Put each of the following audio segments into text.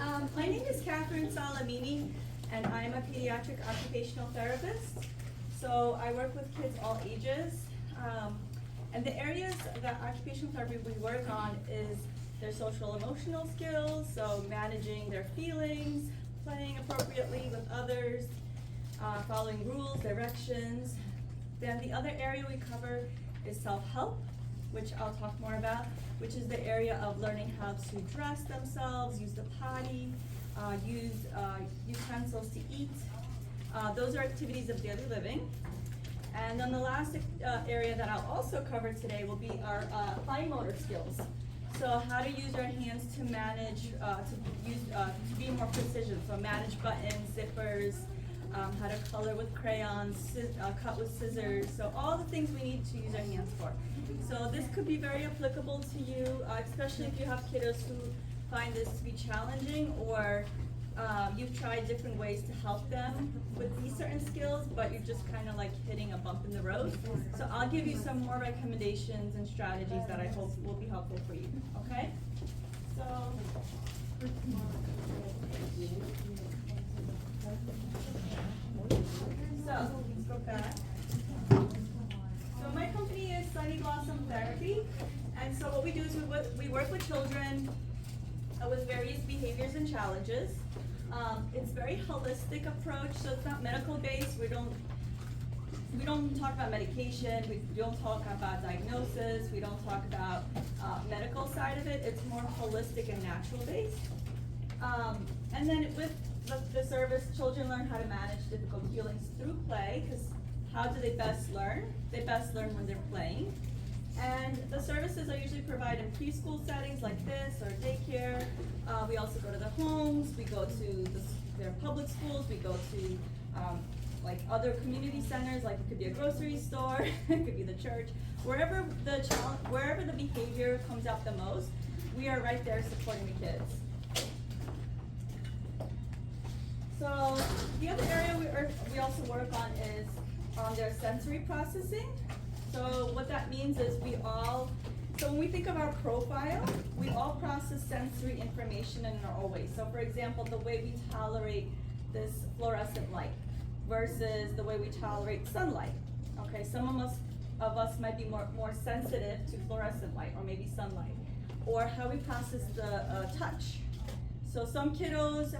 My name is Catherine Salamini, and I'm a pediatric occupational therapist. So I work with kids all ages. And the areas that occupational therapy we work on is their social emotional skills, so managing their feelings, playing appropriately with others, following rules, directions. Then the other area we cover is self-help, which I'll talk more about, which is the area of learning how to dress themselves, use the potty, use utensils to eat. Those are activities of daily living. And then the last area that I'll also cover today will be our fine motor skills. So how to use our hands to manage, to be more precision. So manage buttons, zippers, how to color with crayons, cut with scissors. So all the things we need to use our hands for. So this could be very applicable to you, especially if you have kiddos who find this to be challenging, or you've tried different ways to help them with these certain skills, but you're just kind of like hitting a bump in the road. So I'll give you some more recommendations and strategies that I hope will be helpful for you, okay? So let's go back. So my company is Sunny Blossom Therapy, and so what we do is we work with children with various behaviors and challenges. It's very holistic approach, so it's not medical based. We don't talk about medication. We don't talk about diagnosis. We don't talk about medical side of it. It's more holistic and natural based. And then with the service, children learn how to manage difficult feelings through play, because how do they best learn? They best learn when they're playing. And the services are usually provided in preschool settings like this, or daycare. We also go to the homes, we go to their public schools, we go to like other community centers, like it could be a grocery store, it could be the church. Wherever the behavior comes out the most, we are right there supporting the kids. So the other area we also work on is on their sensory processing. So what that means is so when we think of our profile, we all process sensory information in our own way. So for example, the way we tolerate this fluorescent light versus the way we tolerate sunlight. Okay, some of us might be more sensitive to fluorescent light or maybe sunlight. Or how we process the touch. So some kiddos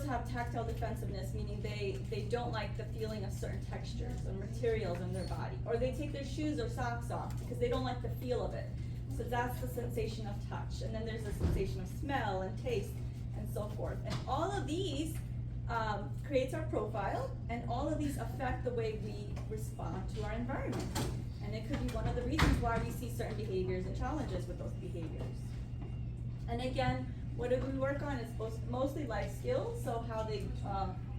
have tactile defensiveness, meaning they don't like the feeling of certain textures or materials in their body. Or they take their shoes or socks off because they don't like the feel of it. So that's the sensation of touch. And then there's the sensation of smell and taste and so forth. And all of these creates our profile, and all of these affect the way we respond to our environment. And it could be one of the reasons why we see certain behaviors and challenges with those behaviors. And again, what do we work on is mostly life skills, so how they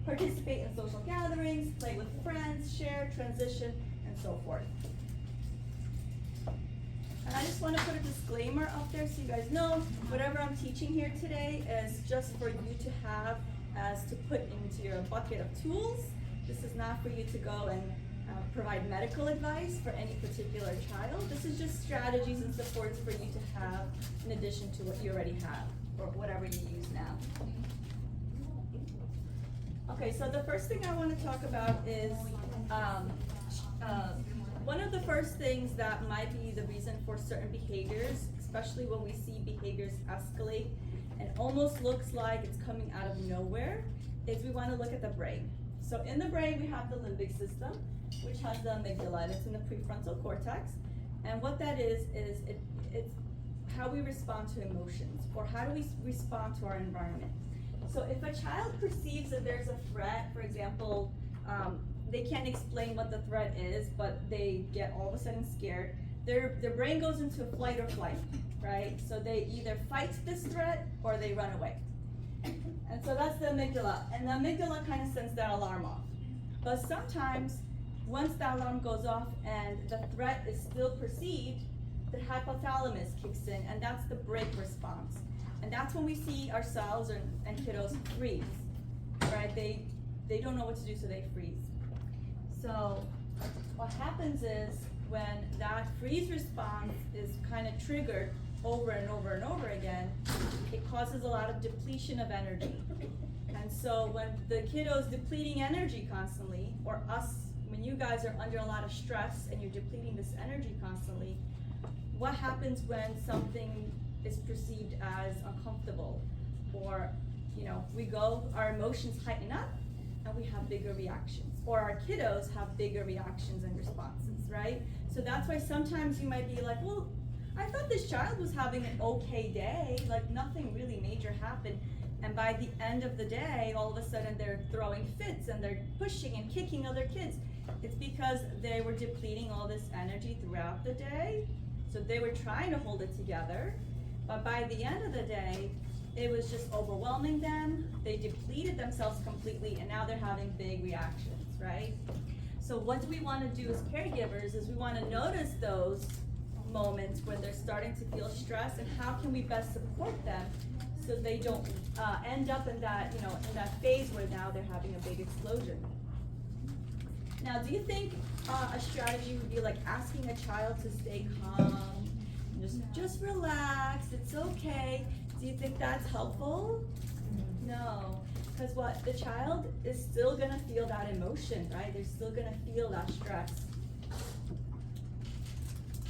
participate in social gatherings, play with friends, share, transition, and so forth. And I just want to put a disclaimer up there so you guys know, whatever I'm teaching here today is just for you to have as to put into your bucket of tools. This is not for you to go and provide medical advice for any particular child. This is just strategies and supports for you to have in addition to what you already have, or whatever you use now. Okay, so the first thing I want to talk about is one of the first things that might be the reason for certain behaviors, especially when we see behaviors escalate and almost looks like it's coming out of nowhere, is we want to look at the brain. So in the brain we have the limbic system, which has the amygdala, and it's in the prefrontal cortex. And what that is it's how we respond to emotions, or how do we respond to our environment. So if a child perceives that there's a threat, for example, they can't explain what the threat is, but they get all of a sudden scared, their brain goes into flight or flight, right? So they either fight this threat or they run away. And so that's the amygdala, and the amygdala kind of sends that alarm off. But sometimes, once that alarm goes off and the threat is still perceived, the hypothalamus kicks in, and that's the break response. And that's when we see ourselves and kiddos freeze, right? They don't know what to do, so they freeze. So what happens is when that freeze response is kind of triggered over and over and over again, it causes a lot of depletion of energy. And so when the kiddo's depleting energy constantly, or when you guys are under a lot of stress and you're depleting this energy constantly, what happens when something is perceived as uncomfortable? Or, our emotions heighten up and we have bigger reactions. Or our kiddos have bigger reactions and responses, right? So that's why sometimes you might be like, well, I thought this child was having an okay day, like nothing really major happened. And by the end of the day, all of a sudden they're throwing fits and they're pushing and kicking other kids. It's because they were depleting all this energy throughout the day. So they were trying to hold it together. But by the end of the day, it was just overwhelming them. They depleted themselves completely and now they're having big reactions, right? So what we want to do as caregivers is we want to notice those moments when they're starting to feel stress and how can we best support them so they don't end up in that, in that phase where now they're having a big explosion. Now, do you think a strategy would be like asking a child to stay calm, just relax, it's okay? Do you think that's helpful? No, because the child is still gonna feel that emotion, right? They're still gonna feel that stress.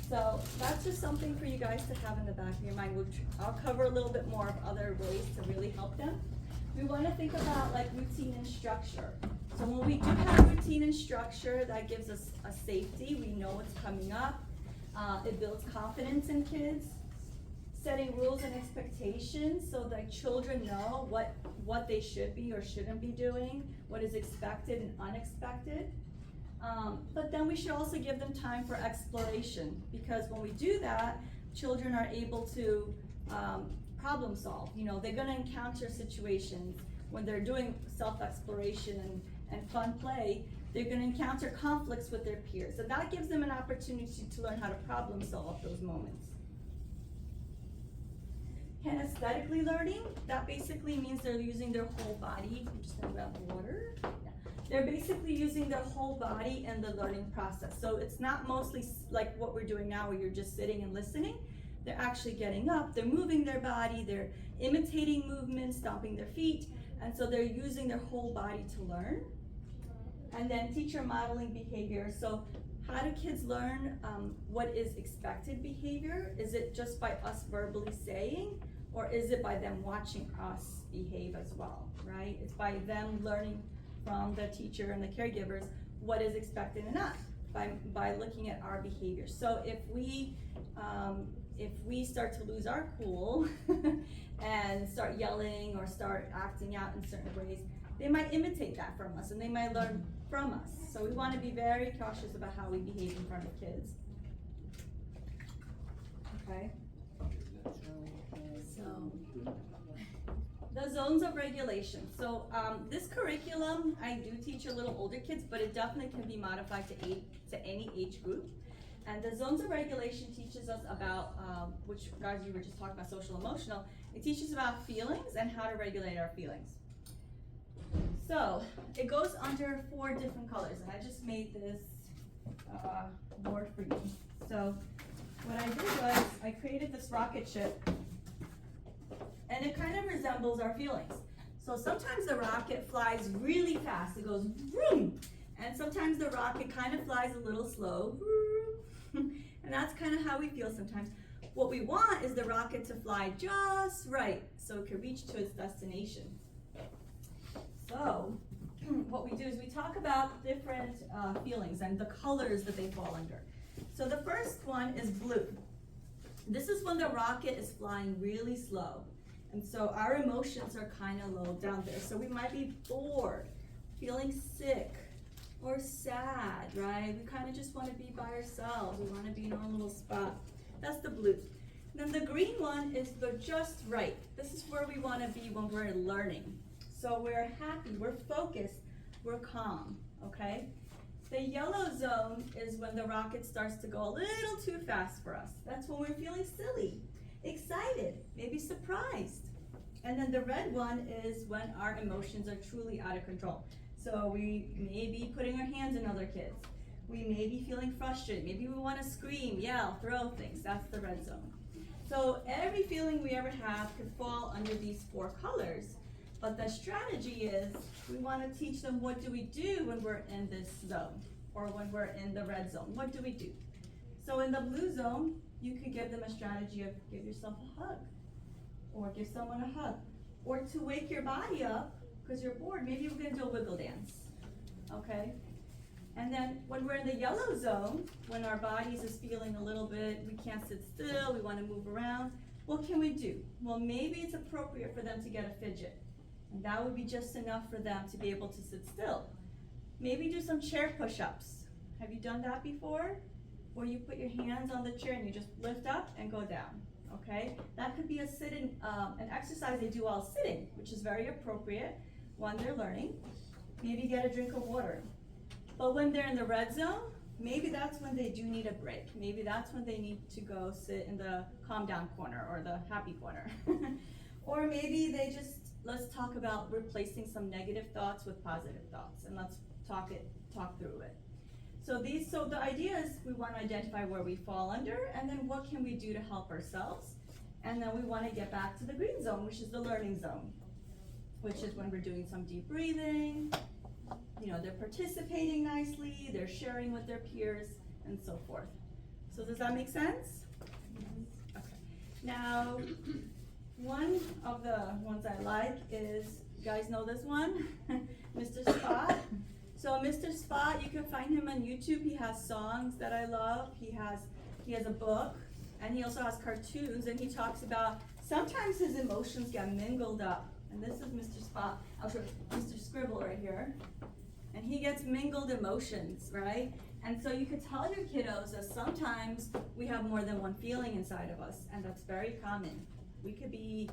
So that's just something for you guys to have in the back of your mind. I'll cover a little bit more of other ways to really help them. We want to think about like routine and structure. So when we do have routine and structure, that gives us a safety. We know what's coming up. It builds confidence in kids. Setting rules and expectations so that children know what they should be or shouldn't be doing, what is expected and unexpected. But then we should also give them time for exploration, because when we do that, children are able to problem solve. They're going to encounter situations when they're doing self-exploration and fun play. They're going to encounter conflicts with their peers, and that gives them an opportunity to learn how to problem solve those moments. Kinesthetically learning, that basically means they're using their whole body. I'm just going to grab water. They're basically using their whole body in the learning process. So it's not mostly like what we're doing now where you're just sitting and listening. They're actually getting up, they're moving their body, they're imitating movements, stomping their feet, and so they're using their whole body to learn. And then teacher modeling behavior. So how do kids learn what is expected behavior? Is it just by us verbally saying, or is it by them watching us behave as well, right? It's by them learning from the teacher and the caregivers what is expected and not by looking at our behavior. So if we start to lose our cool and start yelling or start acting out in certain ways, they might imitate that from us and they might learn from us. So we want to be very cautious about how we behave in front of kids. Okay. So the zones of regulation. So this curriculum, I do teach a little older kids, but it definitely can be modified to any age group. And the zones of regulation teaches us about, which guys you were just talking about, social emotional. It teaches about feelings and how to regulate our feelings. So it goes under 4 different colors, and I just made this board for you. So what I did was I created this rocket ship, and it kind of resembles our feelings. So sometimes the rocket flies really fast, it goes vroom, and sometimes the rocket kind of flies a little slow, and that's kind of how we feel sometimes. What we want is the rocket to fly just right so it can reach to its destination. So what we do is we talk about different feelings and the colors that they fall under. So the first one is blue. This is when the rocket is flying really slow. And so our emotions are kind of low down there. So we might be bored, feeling sick, or sad, right? We kind of just want to be by ourselves. We want to be in our little spot. That's the blue. Then the green one is the just right. This is where we want to be when we're learning. So we're happy, we're focused, we're calm, okay? The yellow zone is when the rocket starts to go a little too fast for us. That's when we're feeling silly, excited, maybe surprised. And then the red one is when our emotions are truly out of control. So we may be putting our hands in other kids. We may be feeling frustrated. Maybe we want to scream, yell, throw things. That's the red zone. So every feeling we ever have could fall under these 4 colors. But the strategy is we want to teach them what do we do when we're in this zone or when we're in the red zone. What do we do? So in the blue zone, you could give them a strategy of give yourself a hug or give someone a hug or to wake your body up because you're bored. Maybe we're going to do a wiggle dance. Okay? And then when we're in the yellow zone, when our bodies is feeling a little bit, we can't sit still, we want to move around, what can we do? Well, maybe it's appropriate for them to get a fidget. And that would be just enough for them to be able to sit still. Maybe do some chair push-ups. Have you done that before? Where you put your hands on the chair and you just lift up and go down, okay? That could be a sit-in, an exercise they do while sitting, which is very appropriate when they're learning. Maybe get a drink of water. But when they're in the red zone, maybe that's when they do need a break. Maybe that's when they need to go sit in the calm down corner or the happy corner. Or maybe they just, let's talk about replacing some negative thoughts with positive thoughts and let's talk through it. So the idea is we want to identify where we fall under and then what can we do to help ourselves. And then we want to get back to the green zone, which is the learning zone, which is when we're doing some deep breathing. You know, they're participating nicely, they're sharing with their peers, and so forth. So does that make sense? Okay. Now, one of the ones I like is, you guys know this one? Mr. Spot. So Mr. Spot, you can find him on YouTube. He has songs that I love. He has a book, and he also has cartoons, and he talks about sometimes his emotions get mingled up. And this is Mr. Spot. I'll show Mr. Scribble right here. And he gets mingled emotions, right? And so you could tell your kiddos that sometimes we have more than one feeling inside of us, and that's very common. We could be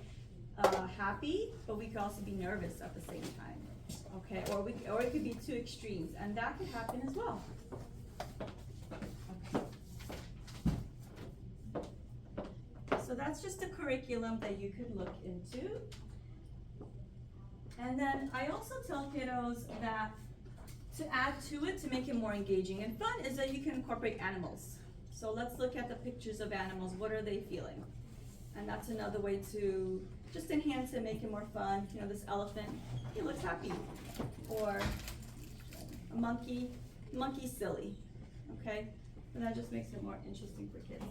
happy, but we could also be nervous at the same time, okay? Or it could be 2 extremes, and that could happen as well. Okay. So that's just a curriculum that you could look into. And then I also tell kiddos that to add to it, to make it more engaging and fun, is that you can incorporate animals. So let's look at the pictures of animals. What are they feeling? And that's another way to just enhance it, make it more fun. You know, this elephant, he looks happy. Or a monkey, monkey's silly, okay? And that just makes it more interesting for kids.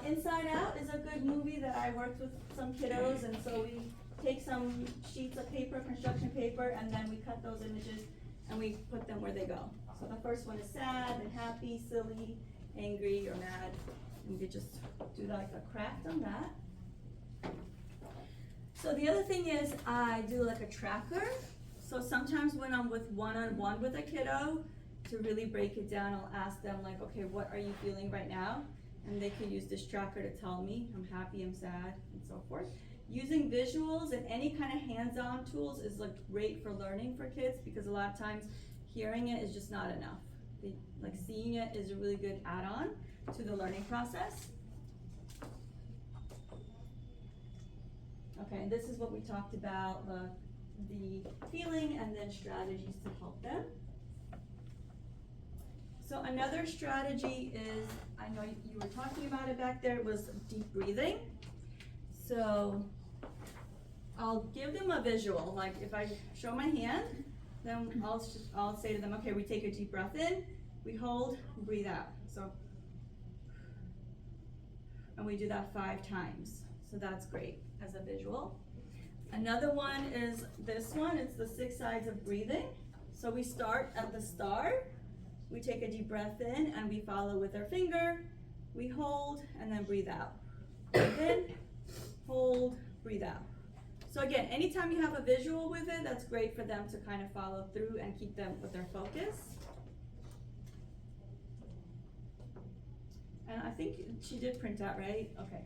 Inside Out is a good movie that I worked with some kiddos, and so we take some sheets of paper, construction paper, and then we cut those images and we put them where they go. So the first one is sad, then happy, silly, angry, or mad. And we just do like a craft on that. So the other thing is I do like a tracker. So sometimes when I'm with one-on-one with a kiddo, to really break it down, I'll ask them like, okay, what are you feeling right now? And they can use this tracker to tell me, I'm happy, I'm sad, and so forth. Using visuals and any kind of hands-on tools is like great for learning for kids because a lot of times hearing it is just not enough. Like seeing it is a really good add-on to the learning process. Okay, and this is what we talked about, the feeling and then strategies to help them. So another strategy is, I know you were talking about it back there, was deep breathing. So I'll give them a visual, like if I show my hand, then I'll say to them, okay, we take a deep breath in, we hold, breathe out. So, and we do that 5 times. So that's great as a visual. Another one is this one, it's the 6 sides of breathing. So we start at the start, we take a deep breath in and we follow with our finger, we hold and then breathe out. Breathe in, hold, breathe out. So again, anytime you have a visual with it, that's great for them to kind of follow through and keep them with their focus. And I think she did print out, right? Okay.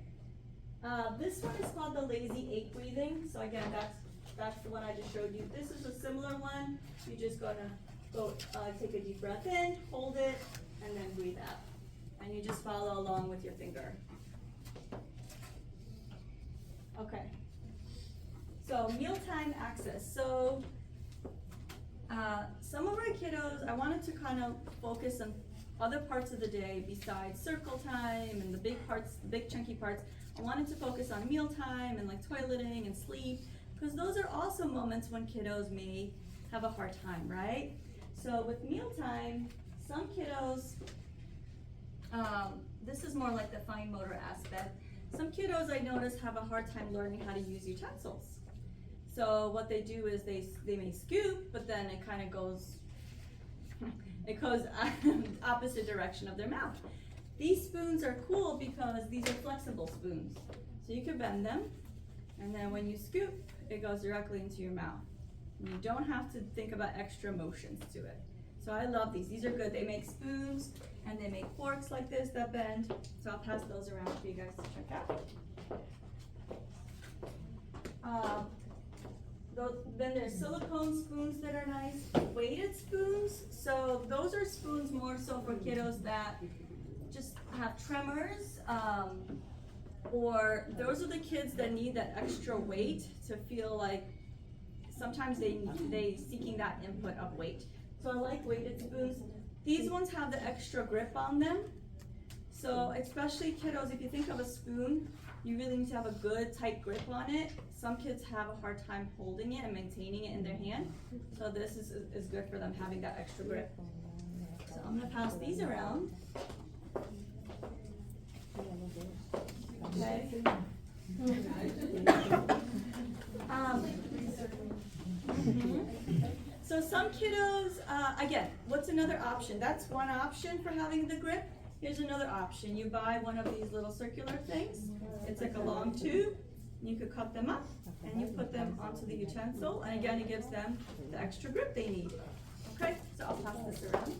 This one is called the lazy 8 breathing. So again, that's the one I just showed you. This is a similar one. You're just gonna go take a deep breath in, hold it, and then breathe out. And you just follow along with your finger. Okay. So mealtime access. So some of our kiddos, I wanted to kind of focus other parts of the day besides circle time and the big parts, the big chunky parts. I wanted to focus on mealtime and like toileting and sleep, because those are also moments when kiddos may have a hard time, right? So with mealtime, some kiddos, this is more like the fine motor aspect. Some kiddos I notice have a hard time learning how to use utensils. So what they do is they may scoop, but then it kind of goes, it goes opposite direction of their mouth. These spoons are cool because these are flexible spoons. So you can bend them, and then when you scoop, it goes directly into your mouth. And you don't have to think about extra motions to it. So I love these. These are good. They make spoons and they make forks like this that bend. So I'll pass those around for you guys to check out. Then there's silicone spoons that are nice. Weighted spoons. So those are spoons more so for kiddos that just have tremors, or those are the kids that need that extra weight to feel like sometimes they seeking that input of weight. So I like weighted spoons. These ones have the extra grip on them. So especially kiddos, if you think of a spoon, you really need to have a good tight grip on it. Some kids have a hard time holding it and maintaining it in their hand. So this is good for them having that extra grip. So I'm gonna pass these around. Okay. So some kiddos, again, what's another option? That's one option for having the grip. Here's another option. You buy one of these little circular things. It's like a long tube. You could cut them up and you put them onto the utensil, and again, it gives them the extra grip they need. Okay, so I'll pass this around.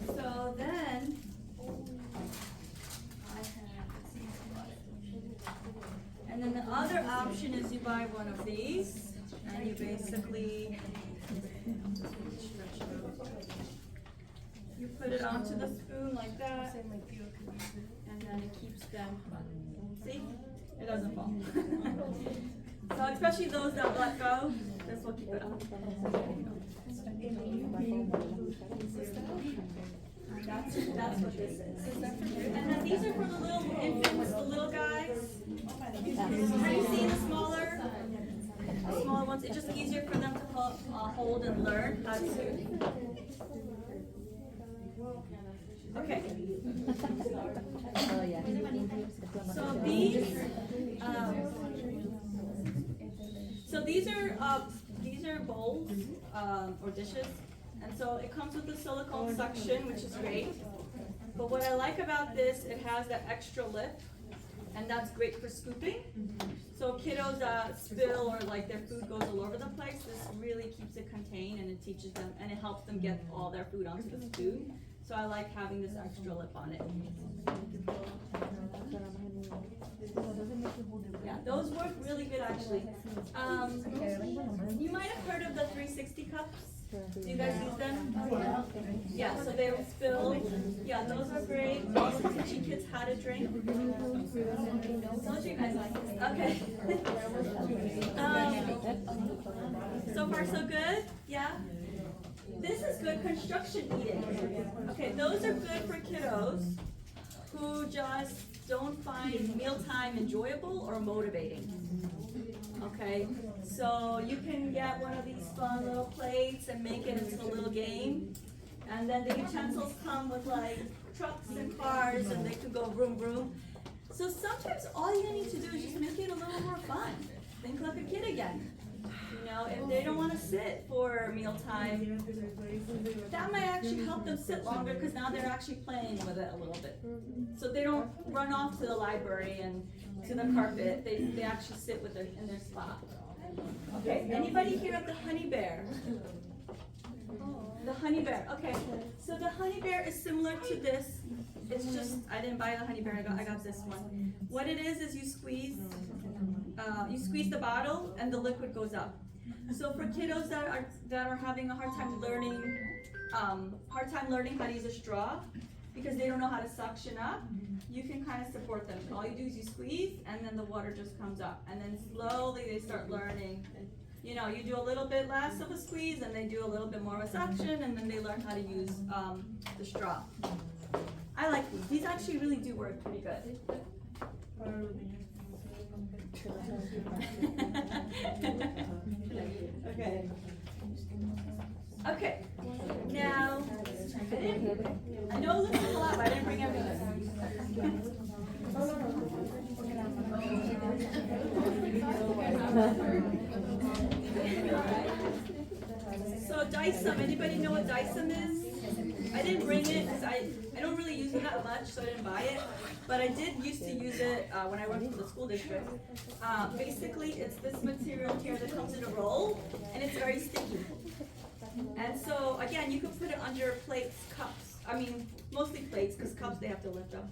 So then, and then the other option is you buy one of these, and you basically, you put it onto the spoon like that, and then it keeps them, see, it doesn't fall. So especially those that let go, this will keep it up. That's what this is. And then these are for the little infants, the little guys. Have you seen the smaller ones? It's just easier for them to hold and learn how to. Okay. So these are bowls or dishes, and so it comes with the silicone suction, which is great. But what I like about this, it has that extra lip, and that's great for scooping. So kiddos spill or like their food goes all over the place, this really keeps it contained, and it teaches them, and it helps them get all their food onto the spoon. So I like having this extra lip on it. Yeah, those work really good actually. You might have heard of the 360 cups. Do you guys use them? Yeah, so they don't spill. Yeah, those are great. Also teaching kids how to drink. Don't you guys like this? Okay. So far so good? Yeah? This is good construction eating. Okay, those are good for kiddos who just don't find mealtime enjoyable or motivating. Okay, so you can get one of these fun little plates and make it into a little game. And then the utensils come with like trucks and cars, and they could go vroom vroom. So sometimes all you need to do is just make it a little more fun. Think like a kid again. You know, if they don't want to sit for mealtime, that might actually help them sit longer, because now they're actually playing with it a little bit. So they don't run off to the library and to the carpet. They actually sit with in their spot. Okay, anybody here of the honey bear? The honey bear, okay. So the honey bear is similar to this. It's just, I didn't buy the honey bear, I got this one. What it is you squeeze the bottle and the liquid goes up. So for kiddos that are having a hard time learning how to use a straw, because they don't know how to suction up, you can kind of support them. All you do is you squeeze, and then the water just comes up. And then slowly they start learning. You know, you do a little bit less of a squeeze, and they do a little bit more of a suction, and then they learn how to use the straw. I like these. These actually really do work pretty good. Okay. Okay. Now, I know it looks like a lot, but I didn't bring everything. So Dysum, anybody know what Dysum is? I didn't bring it because I don't really use it that much, so I didn't buy it. But I did used to use it when I worked for the school district. Basically, it's this material here that comes in a roll, and it's very sticky. And so, again, you can put it under plates, cups. I mean, mostly plates, because cups they have to lift up.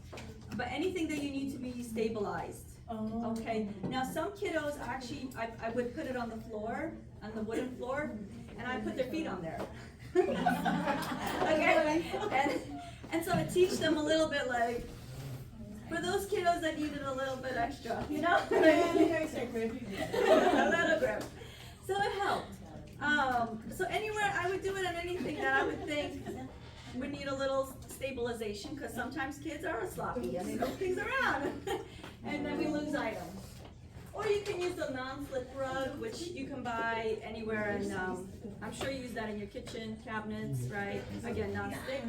But anything that you need to be stabilized. Okay. Now, some kiddos actually, I would put it on the floor, on the wooden floor, and I put their feet on there. Okay. And so I teach them a little bit like, for those kiddos that needed a little bit extra, you know? A little grip. So it helped. So anywhere, I would do it on anything that I would think would need a little stabilization, because sometimes kids are sloppy and they move things around, and then we lose items. Or you can use a non-slip rug, which you can buy anywhere, and I'm sure you use that in your kitchen cabinets, right? Again, non-stick.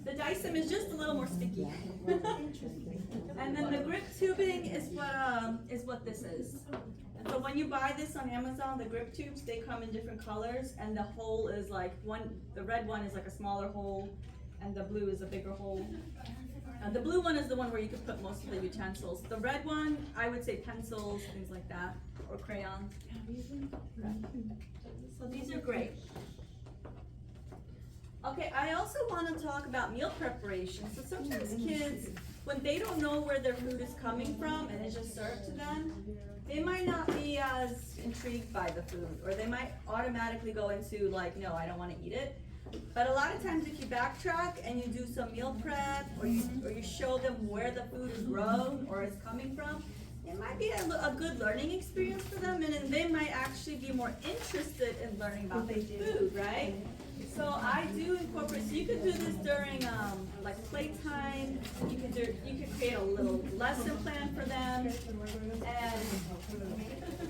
The Dysum is just a little more sticky. And then the grip tubing is what this is. And so when you buy this on Amazon, the grip tubes, they come in different colors, and the hole is like the red one is like a smaller hole, and the blue is a bigger hole. The blue one is the one where you could put most of the utensils. The red one, I would say pencils, things like that, or crayons. So these are great. Okay, I also want to talk about meal preparation. So sometimes kids, when they don't know where their food is coming from and it's just served to them, they might not be as intrigued by the food, or they might automatically go into like, no, I don't want to eat it. But a lot of times if you backtrack and you do some meal prep, or you show them where the food is grown or is coming from, it might be a good learning experience for them, and then they might actually be more interested in learning about the food, right? So I do incorporate, so you could do this during like playtime. You could create a little lesson plan for them,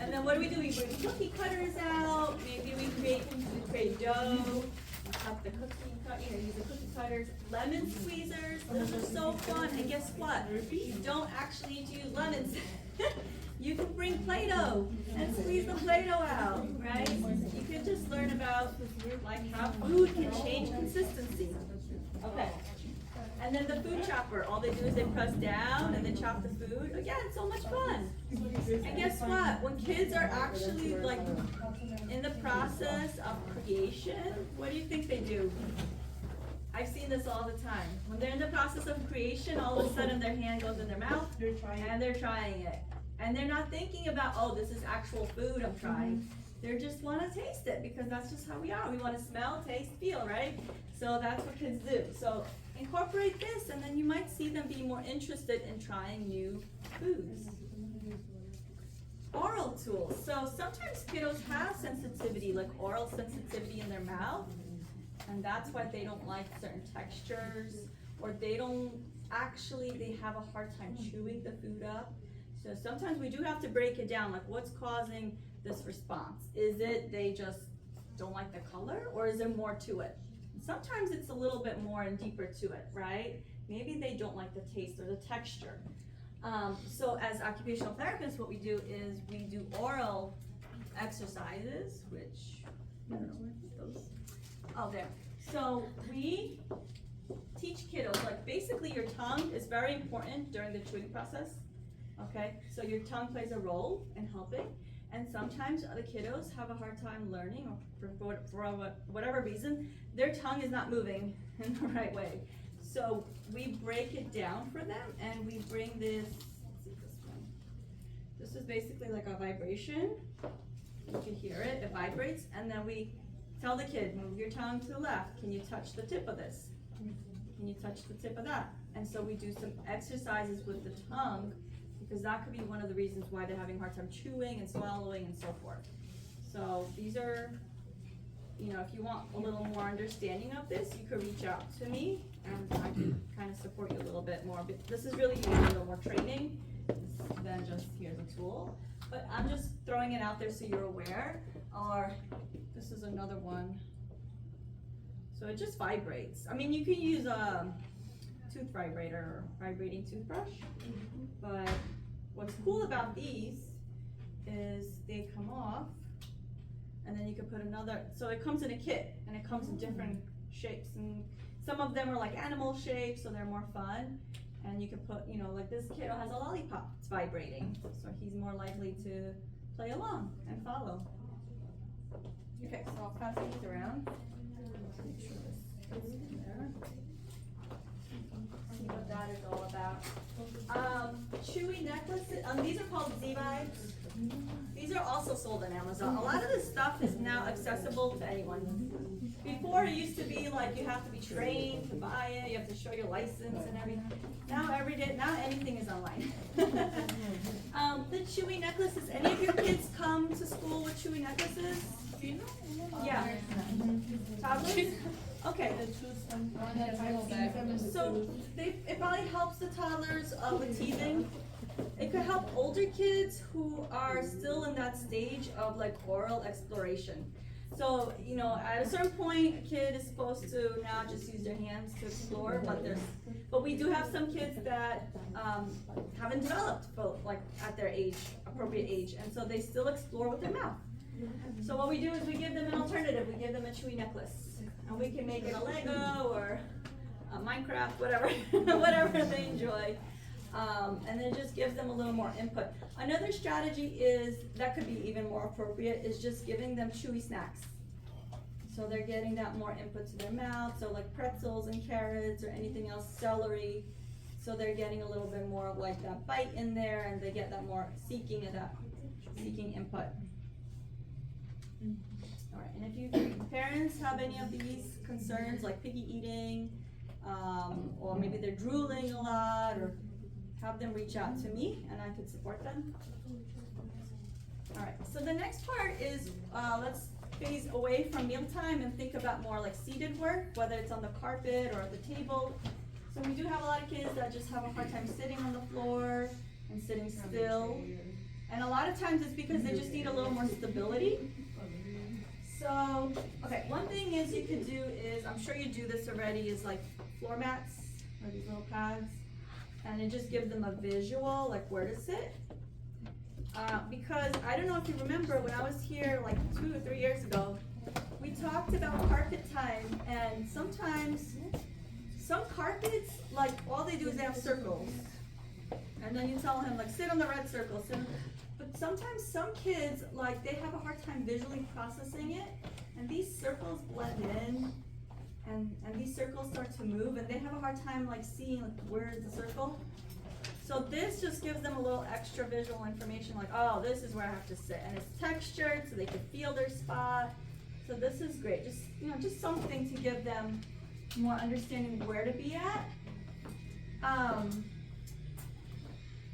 and then what do? We bring cookie cutters out. Maybe we create dough. Cut the cookie use the cookie cutters, lemon squeezers. Those are so fun. And guess what? You don't actually need to use lemons. You can bring Play-Doh and squeeze the Play-Doh out, right? You can just learn about like how food can change consistency. Okay. And then the food chopper, all they do is they press down and then chop the food. Again, so much fun. And guess what? When kids are actually like in the process of creation, what do you think they do? I've seen this all the time. When they're in the process of creation, all of a sudden their hand goes in their mouth and they're trying it. And they're not thinking about, oh, this is actual food I'm trying. They just want to taste it, because that's just how we are. We want to smell, taste, feel, right? So that's what kids do. So incorporate this, and then you might see them be more interested in trying new foods. Oral tools. So sometimes kiddos have sensitivity, like oral sensitivity in their mouth, and that's why they don't like certain textures, or they have a hard time chewing the food up. So sometimes we do have to break it down, like what's causing this response? Is it they just don't like the color, or is there more to it? Sometimes it's a little bit more and deeper to it, right? Maybe they don't like the taste or the texture. So as occupational therapists, what we do is we do oral exercises, which, I don't know, where are those? Oh, there. So we teach kiddos, like basically your tongue is very important during the chewing process. Okay, so your tongue plays a role in helping, and sometimes the kiddos have a hard time learning, or for whatever reason, their tongue is not moving in the right way. So we break it down for them, and we bring this, let's see this one. This is basically like a vibration. You can hear it, it vibrates, and then we tell the kid, move your tongue to the left. Can you touch the tip of this? can you touch the tip of that? And so we do some exercises with the tongue, because that could be one of the reasons why they're having a hard time chewing and swallowing and so forth. So these are, you know, if you want a little more understanding of this, you could reach out to me and I can kind of support you a little bit more. But this is really a little more training than just here's a tool. But I'm just throwing it out there so you're aware. Or this is another one. So it just vibrates. I mean, you can use a tooth vibrator or vibrating toothbrush. But what's cool about these is they come off and then you can put another, so it comes in a kit and it comes in different shapes, and some of them are like animal shapes, so they're more fun. And you can put, you know, like this kid has a lollipop, it's vibrating, so he's more likely to play along and follow. Okay, so I'll pass these around. Make sure this fits in there. See what that is all about. Chewy necklaces, these are called Z-Vibes. These are also sold on Amazon. A lot of this stuff is now accessible to anyone. Before it used to be like you have to be trained to buy it, you have to show your license and everything. Now anything is online. The Chewy necklaces, any of your kids come to school with Chewy necklaces? Yeah. Toddlers? Okay. So it probably helps the toddlers with teething. It could help older kids who are still in that stage of like oral exploration. So, you know, at a certain point, a kid is supposed to now just use their hands to explore, but we do have some kids that haven't developed like at their age, appropriate age, and so they still explore with their mouth. So what we do is we give them an alternative. We give them a Chewy necklace, and we can make it a Lego or a Minecraft, whatever, whatever they enjoy. And then it just gives them a little more input. Another strategy is, that could be even more appropriate, is just giving them chewy snacks. So they're getting that more input to their mouth, so like pretzels and carrots or anything else, celery. So they're getting a little bit more of like that bite in there, and they get that more seeking input. All right, and if you parents have any of these concerns like picky eating, or maybe they're drooling a lot, or have them reach out to me and I could support them. All right, so the next part is let's phase away from mealtime and think about more like seated work, whether it's on the carpet or at the table. So we do have a lot of kids that just have a hard time sitting on the floor and sitting still. And a lot of times it's because they just need a little more stability. So, okay, one thing is you could do is, I'm sure you do this already, is like floor mats or these little pads. And it just gives them a visual, like where to sit. Because I don't know if you remember, when I was here like 2 or 3 years ago, we talked about carpet time, and sometimes some carpets, like all they do is they have circles. And then you tell him like sit on the red circle, but sometimes some kids, like they have a hard time visually processing it, and these circles blend in. And these circles start to move, and they have a hard time like seeing like, where is the circle. So this just gives them a little extra visual information, like, oh, this is where I have to sit, and it's textured so they can feel their spot. So this is great. Just, you know, just something to give them more understanding where to be at.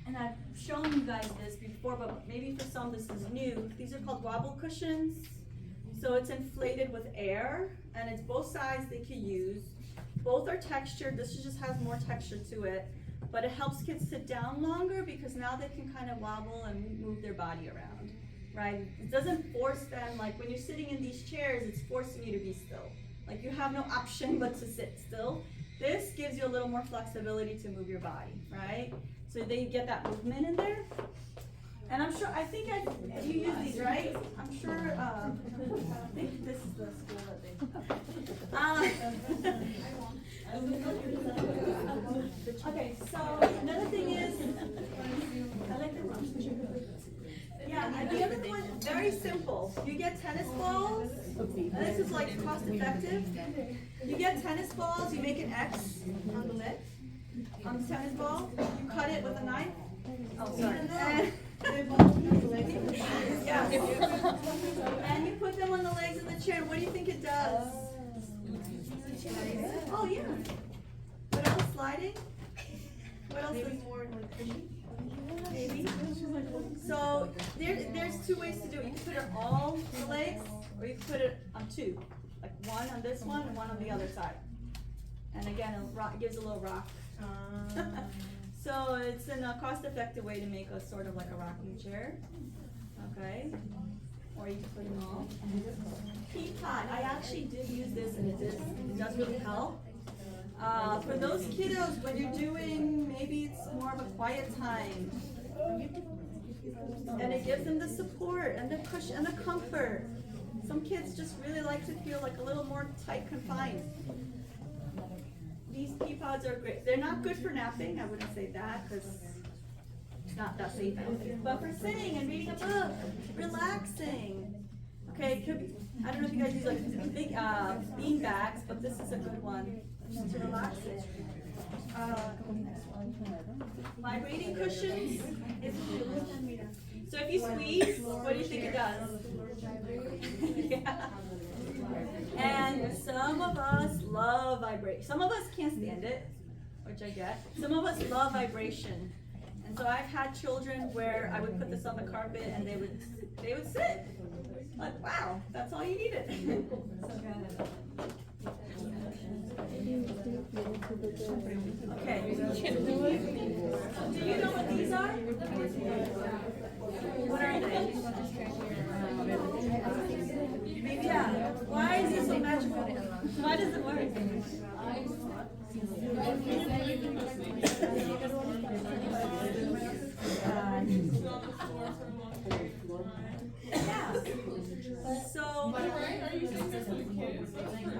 And I've shown you guys this before, but maybe for some this is new. These are called wobble cushions. So it's inflated with air, and it's both sides they can use. Both are textured. This just has more texture to it, but it helps kids sit down longer because now they can kind of wobble and move their body around, right? It doesn't force them, like when you're sitting in these chairs, it's forcing you to be still. Like you have no option but to sit still. This gives you a little more flexibility to move your body, right? So they get that movement in there. And I'm sure, you use these, right? I'm sure, I think this is the school that they, okay, so another thing is, I like the yeah, and the other one, very simple. You get tennis balls, and this is like cost effective. You get tennis balls, you make an X on the lid, on the tennis ball, you cut it with a knife. Oh, sorry. Yeah. And you put them on the legs of the chair. What do you think it does? Oh yeah. sliding? What else Maybe is more like cushy. maybe? So there's two ways to do it. You can put it on all the legs, or you can put it on two, like one on this one and one on the other side. And again, it gives a little rock. So it's a cost-effective way to make a sort of like a rocking chair. Okay. Or you can put them all. Pea pod. I actually did use this, and it does really help. For those kiddos, when you're doing, maybe it's more of a quiet time, and it gives them the support and the cushion and the comfort. Some kids just really like to feel like a little more tight confined. These pea pods are great. They're not good for napping, I wouldn't say that, because it's not that safe. But for sitting and reading a book, relaxing. Okay, it could be, I don't know if you guys use like big bean bags, but this is a good one to relax it. Vibrating cushions. So if you squeeze, what do you think it does? Yeah. And some of us love vibration. Some of us can't stand it, which I get. Some of us love vibration. And so I've had children where I would put this on the carpet and they would sit. Like, wow, that's all you needed. Okay. Do you know what these are? What are they? Yeah. Why is this so magical? Why does it work? Yeah. So,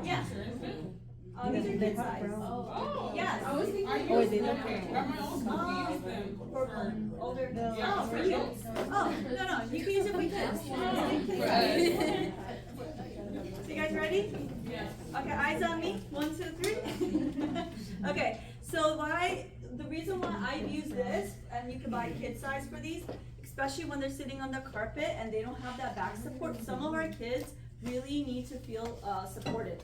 yeah. These are kid size. Yes. I was thinking, Are you? okay, got my own cookies then. For older. Yeah, Oh, for for you. kids. Oh, no, you can use it with kids. Right. So you guys ready? Yes. Okay, eyes on me. 1, 2, 3. Okay, so the reason why I use this, and you can buy kid size for these, especially when they're sitting on the carpet and they don't have that back support. Some of our kids really need to feel supported.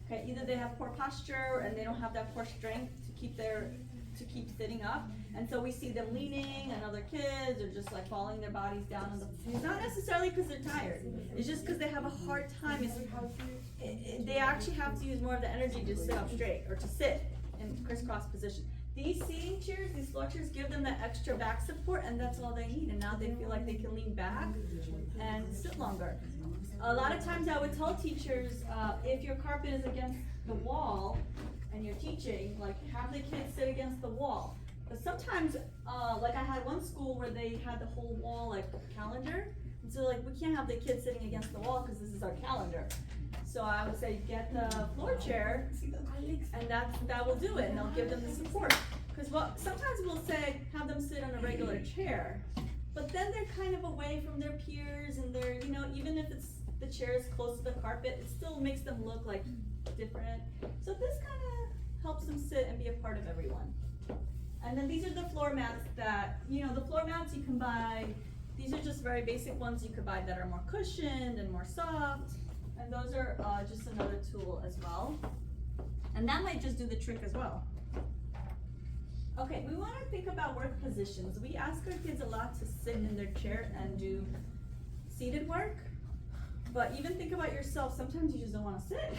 Okay, either they have poor posture and they don't have that core strength to keep sitting up, and so we see them leaning, and other kids are just like falling their bodies down on the. It's not necessarily because they're tired. It's just because they have a hard time. They actually have to use more of the energy to sit up straight or to sit in crisscross position. These seating chairs, these floor chairs, give them that extra back support, and that's all they need. And now they feel like they can lean back and sit longer. A lot of times I would tell teachers, if your carpet is against the wall and you're teaching, like have the kids sit against the wall. But sometimes, like I had one school where they had the whole wall like calendar. And so like we can't have the kids sitting against the wall because this is our calendar. So I would say get the floor chair, and that will do it, and they'll give them the support. Because sometimes we'll say have them sit on a regular chair, but then they're kind of away from their peers, and they're, even if the chair is close to the carpet, it still makes them look like different. So this kind of helps them sit and be a part of everyone. And then these are the floor mats that, the floor mats you can buy. These are just very basic ones you could buy that are more cushioned and more soft. And those are just another tool as well. And that might just do the trick as well. Okay, we want to think about work positions. We ask our kids a lot to sit in their chair and do seated work. But even think about yourself, sometimes you just don't want to sit.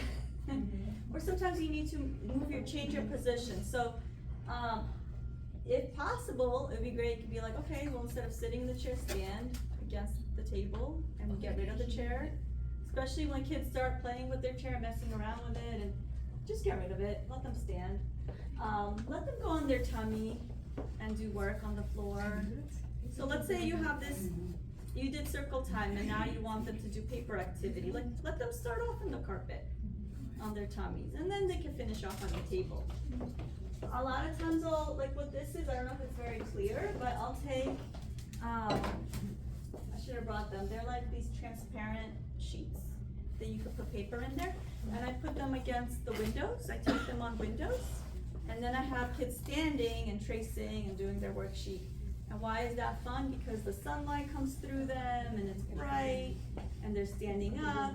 Or sometimes you need to change your position. So if possible, it would be great to be like, okay, well, instead of sitting in the chair, stand against the table and we get rid of the chair. Especially when kids start playing with their chair, messing around with it, and just get rid of it, let them stand. Let them go on their tummy and do work on the floor. So let's say you have this, you did circle time and now you want them to do paper activity. Like, let them start off on the carpet on their tummies, and then they can finish off on the table. A lot of times like what this is, I don't know if it's very clear, but I'll take, I should have brought them. They're like these transparent sheets that you could put paper in there, and I put them against the windows. I take them on windows, and then I have kids standing and tracing and doing their worksheet. And why is that fun? Because the sunlight comes through them and it's bright and they're standing up.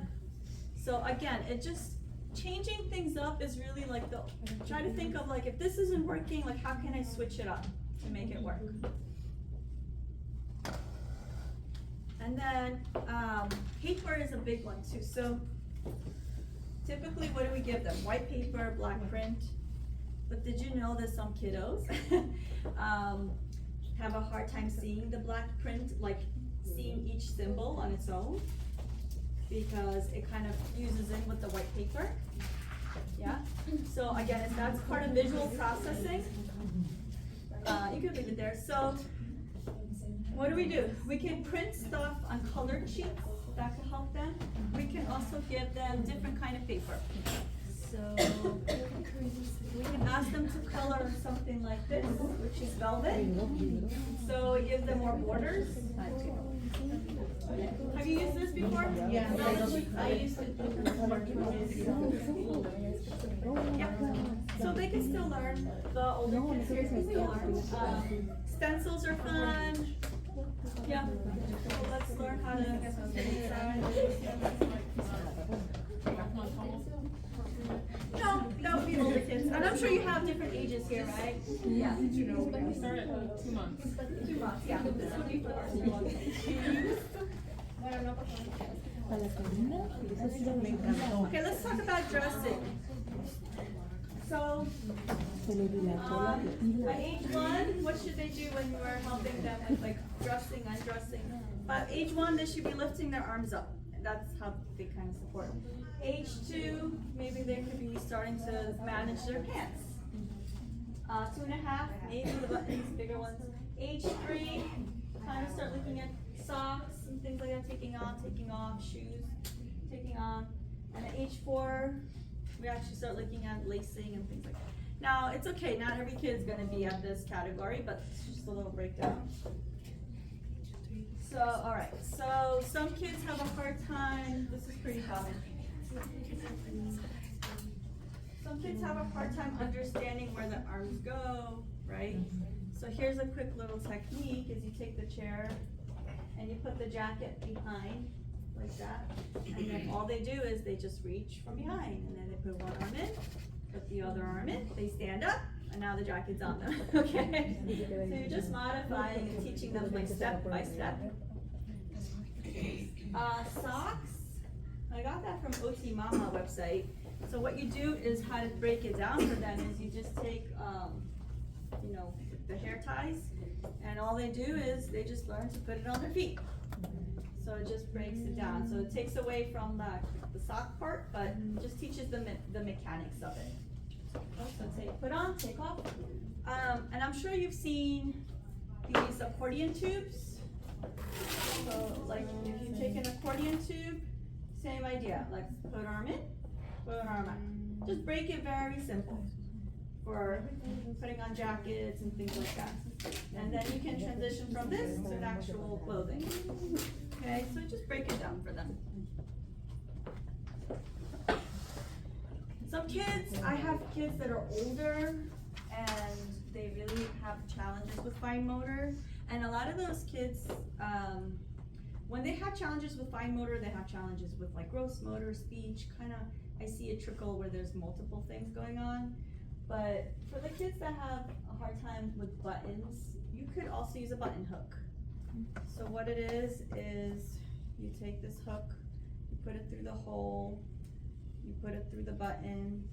So again, it just changing things up is really like try to think of like, if this isn't working, like how can I switch it up to make it work? And then, paper is a big one too. So typically, what do we give them? White paper, black print. But did you know that some kiddos have a hard time seeing the black print, like seeing each symbol on its own? Because it kind of fuses in with the white paper. Yeah? So again, that's part of visual processing. You could leave it there. So what do? We can print stuff on colored sheets. That could help them. We can also give them different kind of paper. So we can ask them to color something like this, which is velvet. So it gives them more borders. Have you used this before? Yeah, I used to Yeah. So they can still learn. The older kids here can still learn. Stencils are fun. Yeah. So let's learn how to get some No, that would be older kids. And I'm sure you have different ages here, right? Yeah. We start at 2 months. 2 months, yeah. This would be for our 2 months. Okay, let's talk about dressing. So, at age 1, what should they do when you are helping them with like dressing, undressing? By age 1, they should be lifting their arms up. That's how they kind of support. Age 2, maybe they could be starting to manage their pants. 2.5, maybe the buttons, bigger ones. Age 3, kind of start looking at socks and things like that, taking on, taking off, shoes, taking on. And at age 4, we actually start looking at lacing and things like that. Now, it's okay, not every kid is going to be at this category, but it's just a little breakdown. So, alright, so some kids have a hard time, this is pretty common. Some kids have a hard time understanding where the arms go, right? So here's a quick little technique, is you take the chair and you put the jacket behind, like that. And then all they do is they just reach from behind, and then they put one arm in, put the other arm in, they stand up, and now the jacket's on them, okay? So you're just modifying and teaching them like step by step. Socks, I got that from OT Mama website. So what you do is how to break it down for them is you just take, you know, the hair ties, and all they do is they just learn to put it on their feet. So it just breaks it down. So it takes away from the sock part, but just teaches them the mechanics of it. So take, put on, take off. And I'm sure you've seen these accordion tubes. So like if you take an accordion tube, same idea. Like put arm in, put arm out. Just break it very simple for putting on jackets and things like that. And then you can transition from this to actual clothing. Okay, so just break it down for them. Some kids, I have kids that are older and they really have challenges with fine motor. And a lot of those kids, when they have challenges with fine motor, they have challenges with like gross motor, speech, kind of, I see a trickle where there's multiple things going on. But for the kids that have a hard time with buttons, you could also use a button hook. So what it is you take this hook, you put it through the hole, you put it through the button,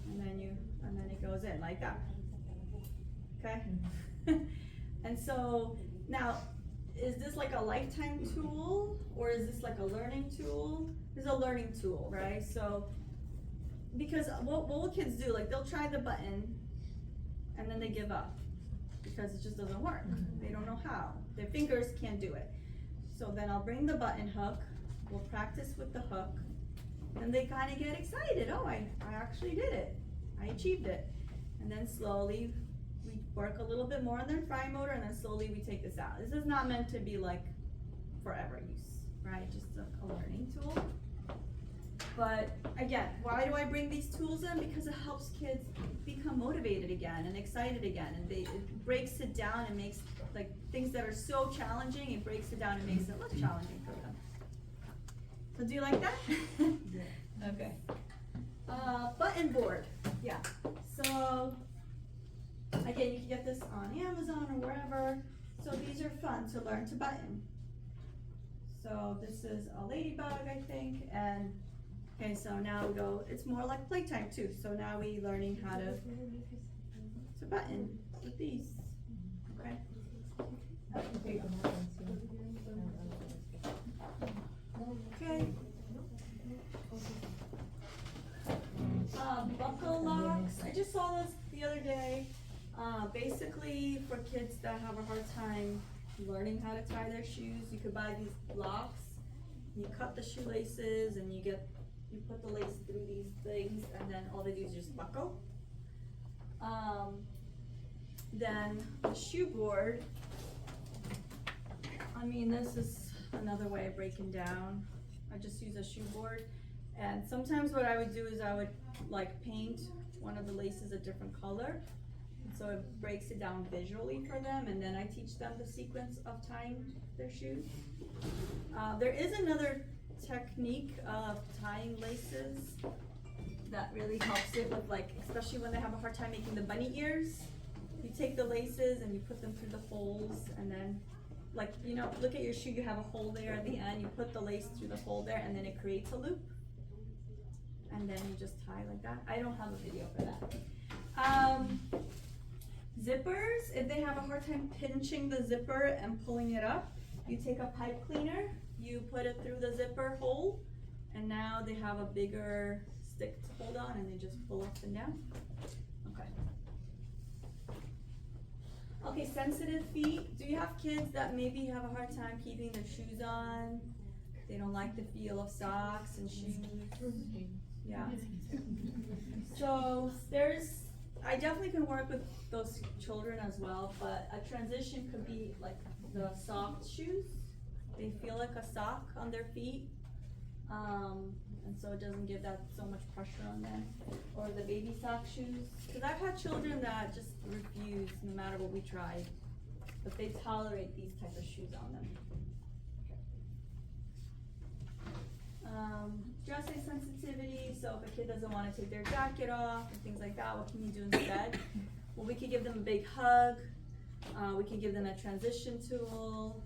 and then it goes in like that. Okay? And so now, is this like a lifetime tool or is this like a learning tool? It's a learning tool, right? So because what will kids do? Like they'll try the button and then they give up because it just doesn't work. They don't know how. Their fingers can't do it. So then I'll bring the button hook, we'll practice with the hook, and they kind of get excited. Oh, I actually did it. I achieved it. And then slowly we work a little bit more on their fine motor, and then slowly we take this out. This is not meant to be like forever use, right? Just a learning tool. But again, why do I bring these tools in? Because it helps kids become motivated again and excited again, and it breaks it down and makes like things that are so challenging, it breaks it down and makes it less challenging for them. So do you like that? Okay. Button board, yeah. So, again, you can get this on Amazon or wherever. So these are fun to learn to button. So this is a ladybug, I think, and, okay, so now we go, it's more like playtime too. So now we learning how to button with these, okay? Okay. Buckle locks, I just saw this the other day. Basically for kids that have a hard time learning how to tie their shoes, you could buy these locks. You cut the shoelaces and you put the lace through these things, and then all they do is just buckle. Then the shoe board, I mean, this is another way of breaking down. I just use a shoe board, and sometimes what I would do is I would like paint one of the laces a different color, and so it breaks it down visually for them, and then I teach them the sequence of tying their shoes. There is another technique of tying laces that really helps it with, like, especially when they have a hard time making the bunny ears. You take the laces and you put them through the holes, and then, like, you know, look at your shoe, you have a hole there at the end, you put the lace through the hole there, and then it creates a loop. And then you just tie like that. I don't have a video for that. Zippers, if they have a hard time pinching the zipper and pulling it up, you take a pipe cleaner, you put it through the zipper hole, and now they have a bigger stick to hold on, and they just pull up and down. Okay. Okay, sensitive feet. Do you have kids that maybe have a hard time keeping their shoes on? They don't like the feel of socks and shoes. Yeah. So I definitely can work with those children as well, but a transition could be like the soft shoes. They feel like a sock on their feet. And so it doesn't give that so much pressure on them. Or the baby sock shoes. Because I've had children that just refuse no matter what we try, but they tolerate these type of shoes on them. Dress size sensitivity, so if a kid doesn't want to take their jacket off and things like that, what can you do instead? Well, we could give them a big hug. We could give them a transition tool.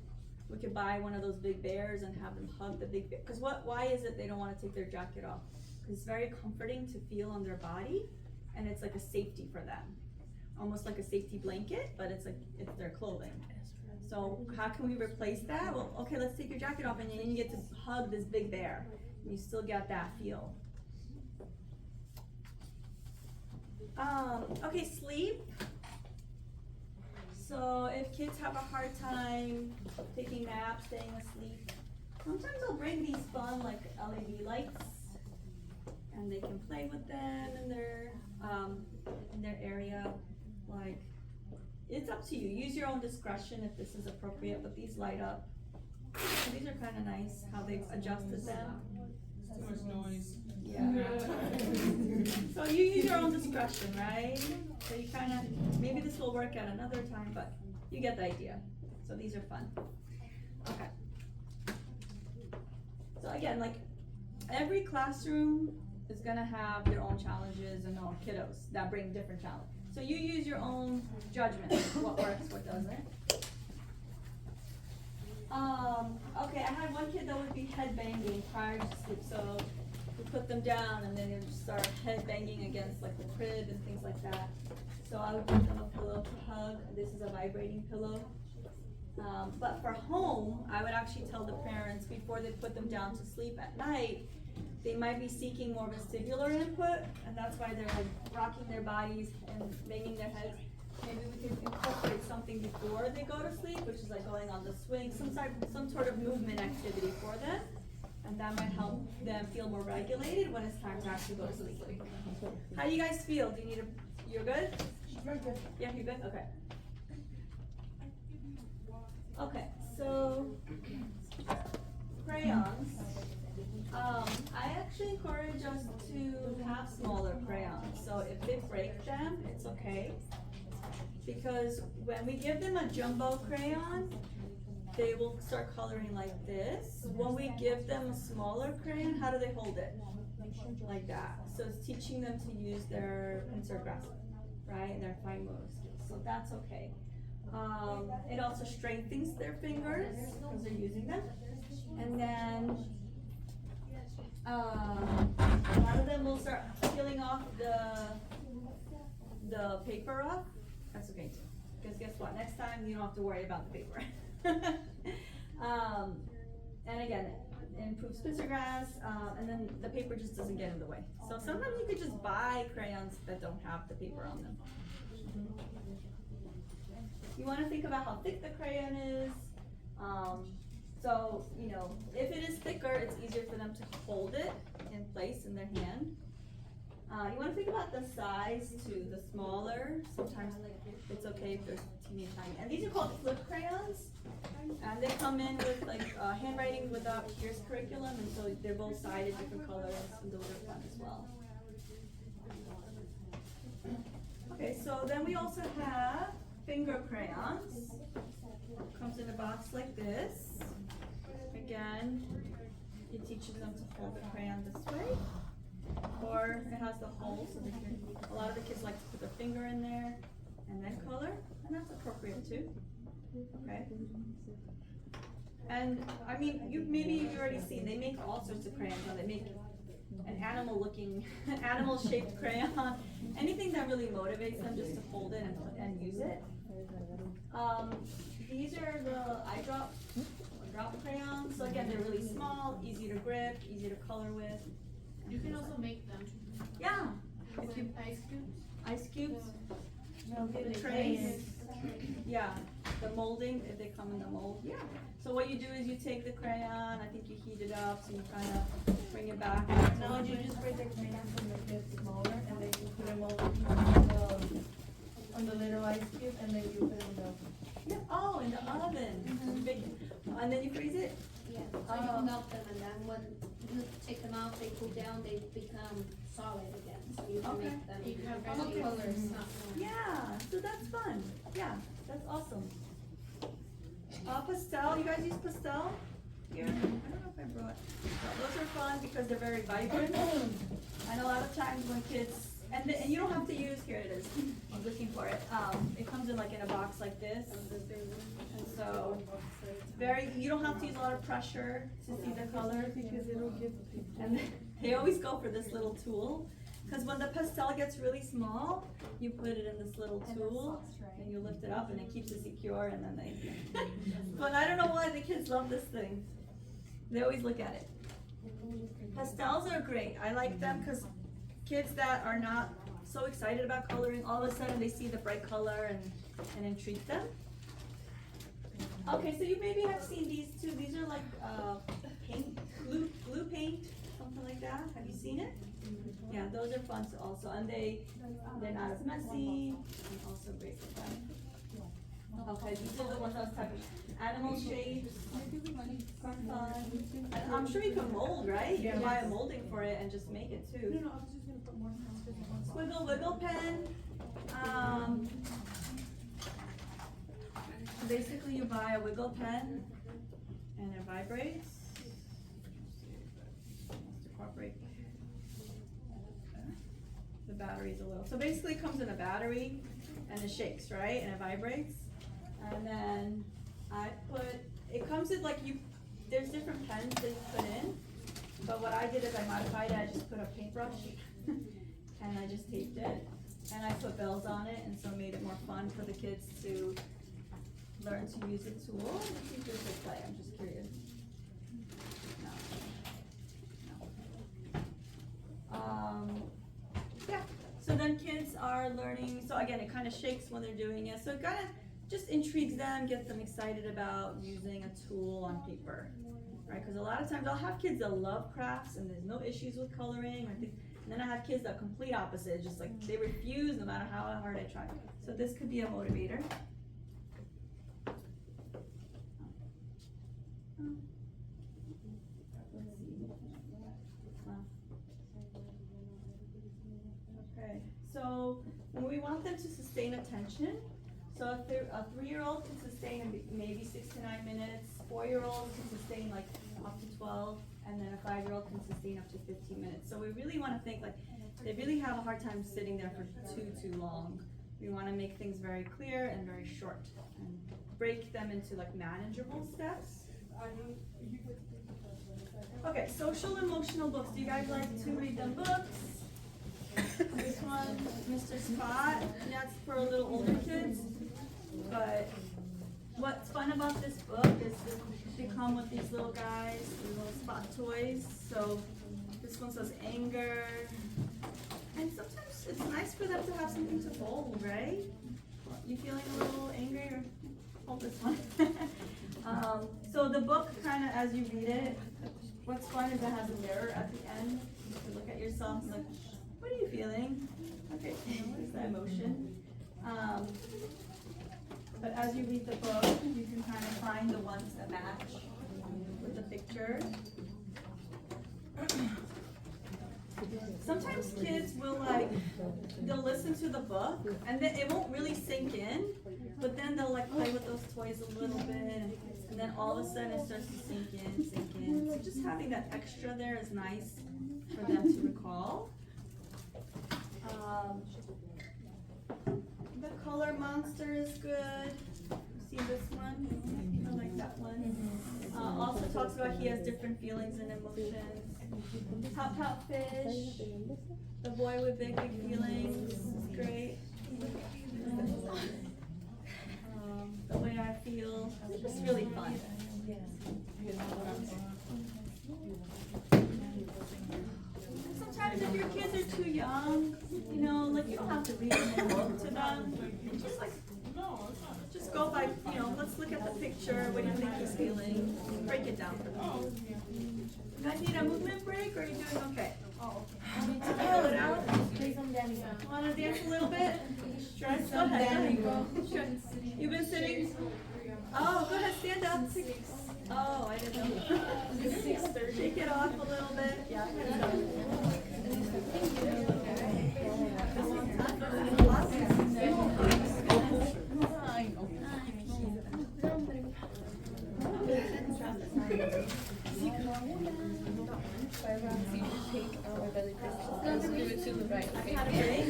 We could buy one of those big bears and have them hug the big bear. Because why is it they don't want to take their jacket off? Because it's very comforting to feel on their body, and it's like a safety for them. Almost like a safety blanket, but it's their clothing. So how can we replace that? Well, okay, let's take your jacket off, and then you get to hug this big bear. And you still get that feel. Okay, sleep. So if kids have a hard time taking naps, staying asleep, sometimes I'll bring these fun like LED lights, and they can play with them in their area. Like, it's up to you. Use your own discretion if this is appropriate, but these light up. So these are kind of nice how they've adjusted them. Too much noise. Yeah. So you use your own discretion, right? So you kind of, maybe this will work at another time, but you get the idea. So these are fun. Okay. So again, like every classroom is gonna have their own challenges and their own kiddos that bring different challenges. So you use your own judgment, what works, what doesn't. Okay, I had one kid that would be head banging prior to sleep, so we put them down and then they would just start head banging against like the crib and things like that. So I would give them a pillow to hug. This is a vibrating pillow. But for home, I would actually tell the parents before they put them down to sleep at night, they might be seeking more vestibular input, and that's why they're like rocking their bodies and banging their heads. Maybe we can incorporate something before they go to sleep, which is like going on the swing, some sort of movement activity for them, and that might help them feel more regulated when it's time to actually go to sleep. How do you guys feel? Do you need you're good? Very good. Yeah, you're good? Okay. Okay, so crayons. I actually encourage us to have smaller crayons. So if they break them, it's okay. Because when we give them a jumbo crayon, they will start coloring like this. When we give them a smaller crayon, how do they hold it? Like that. So it's teaching them to use their pincer grasp, right, and their fine motor skills. So that's okay. It also strengthens their fingers because they're using them. And then a lot of them will start peeling off the paper off. That's okay too. Because guess what? Next time you don't have to worry about the paper. And again, it improves pincer grasp, and then the paper just doesn't get in the way. So sometimes you could just buy crayons that don't have the paper on them. You want to think about how thick the crayon is. So, you know, if it is thicker, it's easier for them to hold it in place in their hand. You want to think about the size too. The smaller, sometimes it's okay if they're teeny tiny. And these are called flip crayons. And they come in with like handwriting without Pierce curriculum, and so they're both sided, different colors, and those are fun as well. Okay, so then we also have finger crayons. Comes in a box like this. Again, it teaches them to hold the crayon this way. Or it has the hole, so they can, a lot of the kids like to put their finger in there and then color, and that's appropriate too. Okay. And I mean, you've already seen, they make all sorts of crayons now. They make an animal looking, animal shaped crayon, anything that really motivates them just to hold it and use it. These are the drop crayons. So again, they're really small, easy to grip, easy to color with. You can also make them. Yeah. If you ice cubes. Ice cubes, The the trays. Yeah, the molding, if they come in the mold. Yeah. So what you do is you take the crayon, I think you heat it up, so you kind of bring it back. No, you just bring the crayon from the kids smaller, and then you put them on the little ice cube, and then you put them in the. Yeah. Oh, in the oven. Bake it. And then you freeze it? Yeah, so you melt them, and then when you take them out, they cool down, they become solid again, so you can Okay. make them. You can have all any colors. Yeah, so that's fun. Yeah, that's awesome. Pastel, you guys use pastel? Here, I don't know if I brought. Those are fun because they're very vibrant. And a lot of times when kids, and you don't have to use, here it is, I was looking for it. It comes in like in a box like this. And so, you don't have to use a lot of pressure to see the colors because it'll give, and they always go for this little tool. Because when the pastel gets really small, you put it in this little tool and you lift it up and it keeps it secure, and then they, but I don't know why the kids love this thing. They always look at it. Pastels are great. I like them because kids that are not so excited about coloring, all of a sudden they see the bright color and intrigue them. Okay, so you maybe have seen these too. These are like paint, glue paint, something like that. Have you seen it? Yeah, those are fun too also, and they're not as messy, and also great for them. Okay, these are the ones I was talking about. Animal shapes are fun. And I'm sure you can mold, right? You can buy a molding for it and just make it too. No, I was just gonna put more pastels on. Squiggle wiggle pen. Basically you buy a wiggle pen and it vibrates. Must incorporate the batteries a little. So basically it comes in a battery and it shakes, right? And it vibrates. And then it comes in like there's different pens that you put in. But what I did is I modified it. I just put a paintbrush and I just taped it. And I put bells on it, and so it made it more fun for the kids to learn to use the tool. Let's see if there's a play, I'm just curious. No. Yeah, so then kids are learning, so again, it kind of shakes when they're doing it. So it kind of just intrigues them, gets them excited about using a tool on paper, right? Because a lot of times I'll have kids that love crafts and there's no issues with coloring or things. And then I have kids that are complete opposite, just like they refuse no matter how hard I try. So this could be a motivator. Let's see. Okay, so when we want them to sustain attention, so So a 3-year-old can sustain maybe 6 to 9 minutes, 4-year-old can sustain like up to 12, and then a 5-year-old can sustain up to 15 minutes. So we really wanna think like, they really have a hard time sitting there for too long. We wanna make things very clear and very short, and break them into like manageable steps. Okay, social emotional books. Do you guys like to read them books? This one, Mr. Spot, and that's for little older kids. But what's fun about this book is they come with these little guys, these little Spot toys. So this one says anger. And sometimes it's nice for them to have something to hold, right? You feeling a little angry, or hold this one? So the book kind of, as you read it, what's fun is it has a mirror at the end. You can look at yourself and like, what are you feeling? Okay, what is that emotion? But as you read the book, you can kind of find the ones that match with the picture. Sometimes kids will they'll listen to the book and then it won't really sink in, but then they'll like play with those toys a little bit, and then all of a sudden it starts to sink in. So just having that extra there is nice for them to recall. The color monster is good. See this one? I like that one. Also talks about he has different feelings and emotions. Pout Pout Fish, the boy with big feelings is great. The way I feel, it's just really fun. Sometimes if your kids are too young, you know, like you don't have to read the whole book to them. Just go by, you know, let's look at the picture, what do you think he's feeling, break it down for them. You guys need a movement break, or are you doing okay? Want me to fill it out? Wanna dance a little bit? Stretch, go ahead. You've been sitting? Oh, go ahead, stand up. Oh, I didn't know. 6:30. Shake it off a little bit. Yeah. Let's give it to the right. I had a break.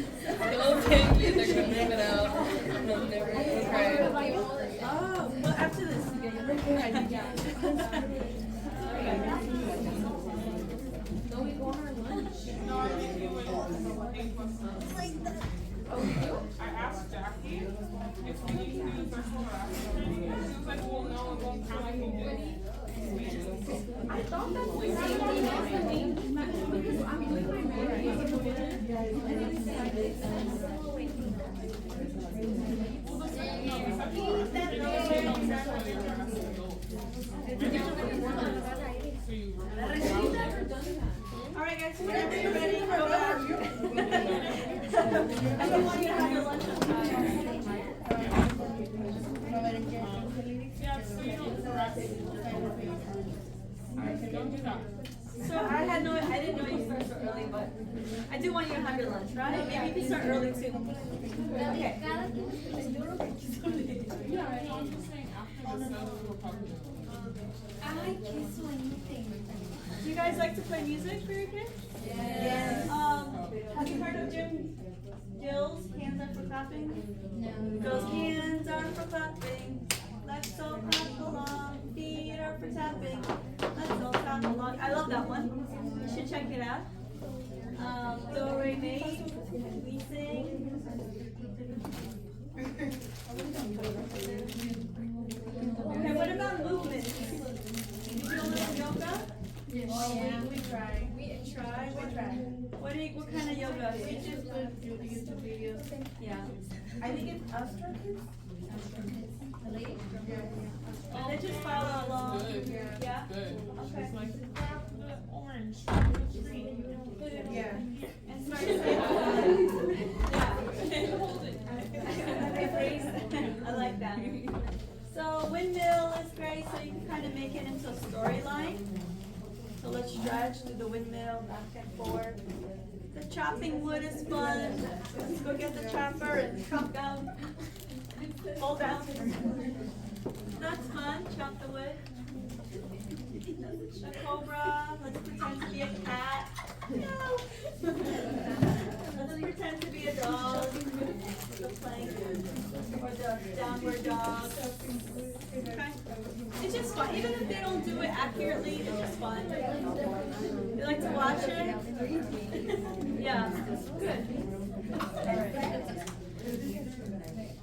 Don't take it, they're gonna bring it out. No, never cry. Oh, well, after this. Don't we go on our lunch? No, I think you would. I asked Jackie if we need to do the first one or after. She was like, well, no, it won't count. I can do it. I thought that's what you because I'm doing my Alright guys, whenever you're ready, go back. I don't want you to have your lunch on time. Yeah, so you don't correct it. Don't do that. So I didn't know you started so early, but I do want you to have your lunch, right? Maybe you can start early too. Okay. Yeah, I know, I'm just saying after this, then we'll talk to them. Do you guys like to play music for your kids? Yes. Have you heard of Jim Gill's Hands Are for Clapping? No. Those hands are for clapping. Let's all clap along. Feet are for tapping. Let's all clap along. I love that one. You should check it out. Do, re, mi. We sing. Okay, what about movement? Did you do a little yoga? Yeah, we try. We try. What kind of yoga? We just put YouTube videos. Yeah. I think it's Astra Kids. And they just follow along. Good. Yeah? Good. Okay. She's like, grab the orange, the green. Yeah. And start saying, yeah. Hold it. I like that. So windmill is great, so you can kind of make it into a storyline. So let's stretch, do the windmill, back and forth. The chopping wood is fun. Let's go get the chopper and chop down Pull down. That's fun, chop the wood. A cobra, let's pretend to be a cat. No. Let's pretend to be a dog. The plank, or the downward dog. Okay. It's just fun, even if they don't do it accurately, it's just fun. You like to watch it? Yeah, good.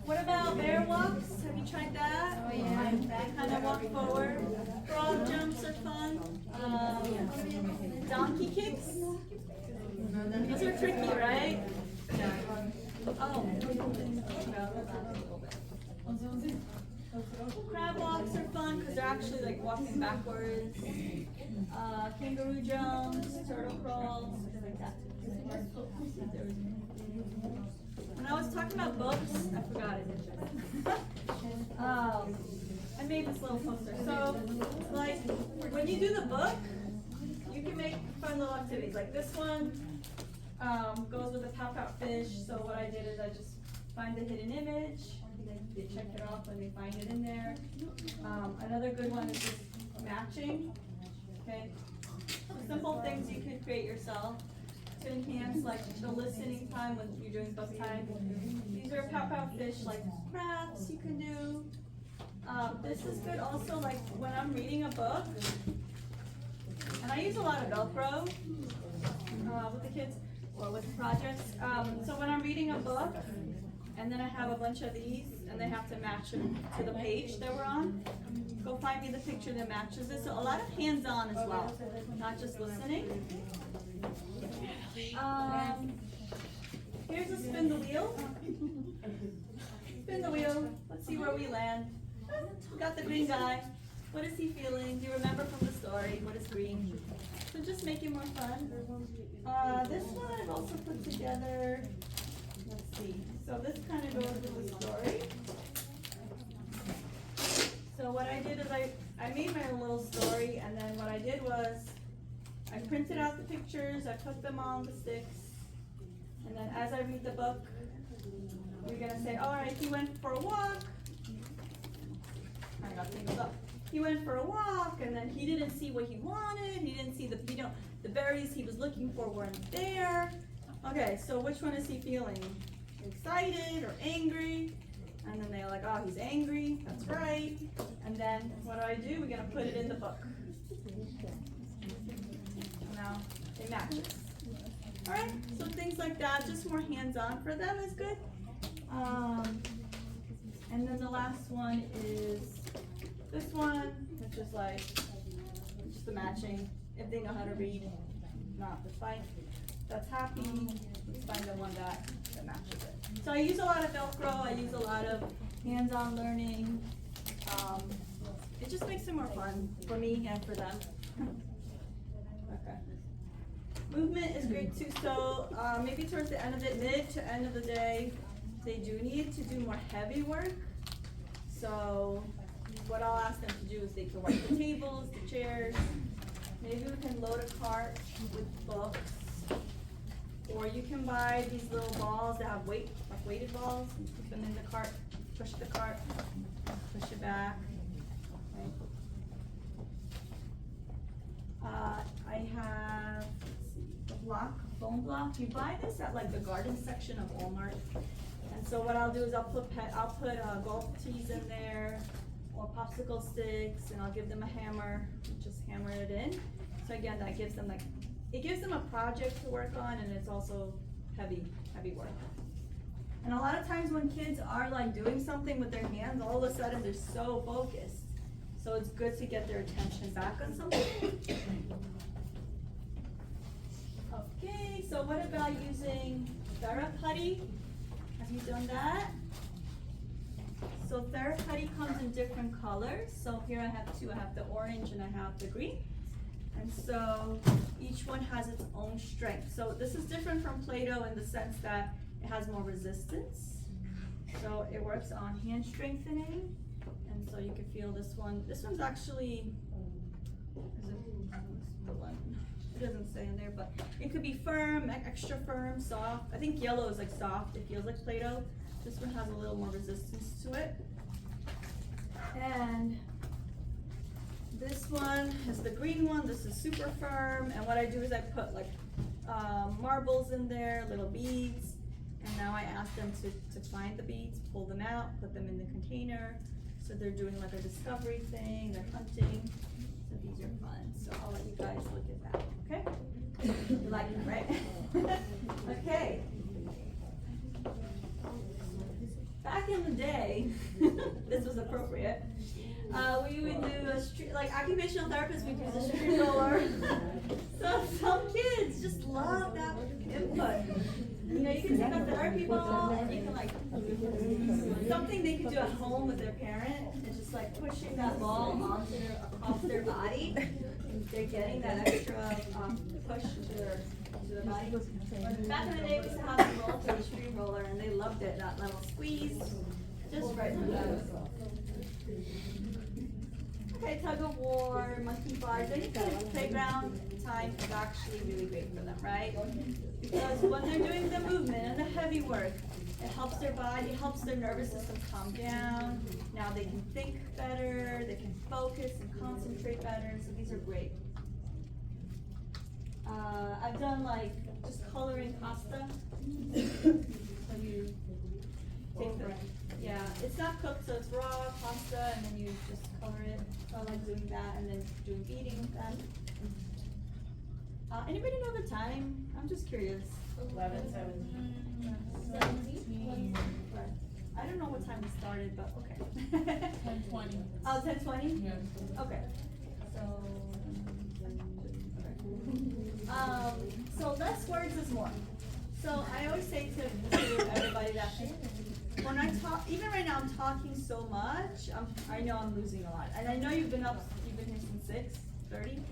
What about bear walks? Have you tried that? Oh yeah. They kind of walk forward. Frog jumps are fun. Donkey kicks. Those are tricky, right? Oh. Crab walks are fun because they're actually like walking backwards. Kangaroo jumps, turtle crawls, things like that. When I was talking about books, I forgot it. I made this little poster. So, like, when you do the book, you can make fun little activities. Like this one goes with the Pow Pow fish. So what I did is I just find the hidden image. They check it off when they find it in there. Another good one is just matching. Okay, so simple things you could create yourself to enhance like the listening time when you're doing book time. These are Pow Pow fish like crafts you can do. This is good also like when I'm reading a book, and I use a lot of Velcro with the kids or with projects. So when I'm reading a book, and then I have a bunch of these, and they have to match them to the page that we're on. Go find me the picture that matches it. So a lot of hands-on as well, not just listening. Here's a spin the wheel. Spin the wheel. Let's see where we land. We got the green guy. What is he feeling? Do you remember from the story? What is green? So just make it more fun. This one I've also put together. Let's see. So this kind of goes with the story. So what I did is I made my little story, and then what I did was I printed out the pictures, I put them on the sticks, and then as I read the book, you're gonna say, all right, he went for a walk. I got things up. He went for a walk, and then he didn't see what he wanted. He didn't see the berries he was looking for weren't there. Okay, so which one is he feeling? Excited or angry? And then they're like, oh, he's angry. That's right. And then what do? We're gonna put it in the book. Now they match it. All right. So things like that, just more hands-on for them is good. And then the last one is this one, which is like just the matching. If they know how to read, not that's fine. That's happy. Let's find the one that matches it. So I use a lot of Velcro. I use a lot of hands-on learning. It just makes it more fun for me and for them. Okay. Movement is great too. So maybe towards the end of it, mid to end of the day, they do need to do more heavy work. So what I'll ask them to do is they can wipe the tables, the chairs. Maybe we can load a cart with books. Or you can buy these little balls that have weight, like weighted balls, and put them in the cart, push the cart, push it back. Okay. I have, let's see, the block, foam block. You buy this at like the garden section of Walmart. And so what I'll do is I'll put golf tees in there, or popsicle sticks, and I'll give them a hammer, just hammer it in. So again, that gives them like, it gives them a project to work on, and it's also heavy work. And a lot of times when kids are like doing something with their hands, all of a sudden they're so focused. So it's good to get their attention back on something. Okay, so what about using TheraPutty? Have you done that? So TheraPutty comes in different colors. So here I have two. I have the orange and I have the green. And so each one has its own strength. So this is different from Play-Doh in the sense that it has more resistance. So it works on hand strengthening. And so you can feel this one. This one's actually, it doesn't say in there, but it could be firm, extra firm, soft. I think yellow is like soft. It feels like Play-Doh. This one has a little more resistance to it. And this one is the green one, this is super firm, and what I do is I put like marbles in there, little beads, and now I ask them to find the beads, pull them out, put them in the container, so they're doing like a discovery thing, they're hunting, so these are fun, so I'll let you guys look at that, okay? You like them, right? Okay. Back in the day, this was appropriate, we would do a street, like occupational therapists, we'd use a street roller. So some kids just love that input. You know, you can take a therapy ball and you can like, something they could do at home with their parent, is just like pushing that ball across their body. And they're getting that extra push to their body. Back in the day, we used to have them roll to the street roller and they loved it, that little squeeze, just right through that. Okay, tug of war, monkey bars, anything playground time is actually really great for them, right? Because when they're doing the movement and the heavy work, it helps their body, it helps their nervous system calm down. Now they can think better, they can focus and concentrate better, so these are great. I've done like just coloring pasta. So you take the, yeah, it's not cooked, so it's raw pasta, and then you just color it. So I like doing that, and then doing beading with them. Anybody know the time? I'm just curious. 11:17. 17. I don't know what time we started, but okay. 10:20. Oh, 10:20? Yes. Okay. So less words is more. So I always say to everybody that when I talk, even right now I'm talking so much, I know I'm losing a lot. And I know you've been here since 6:30,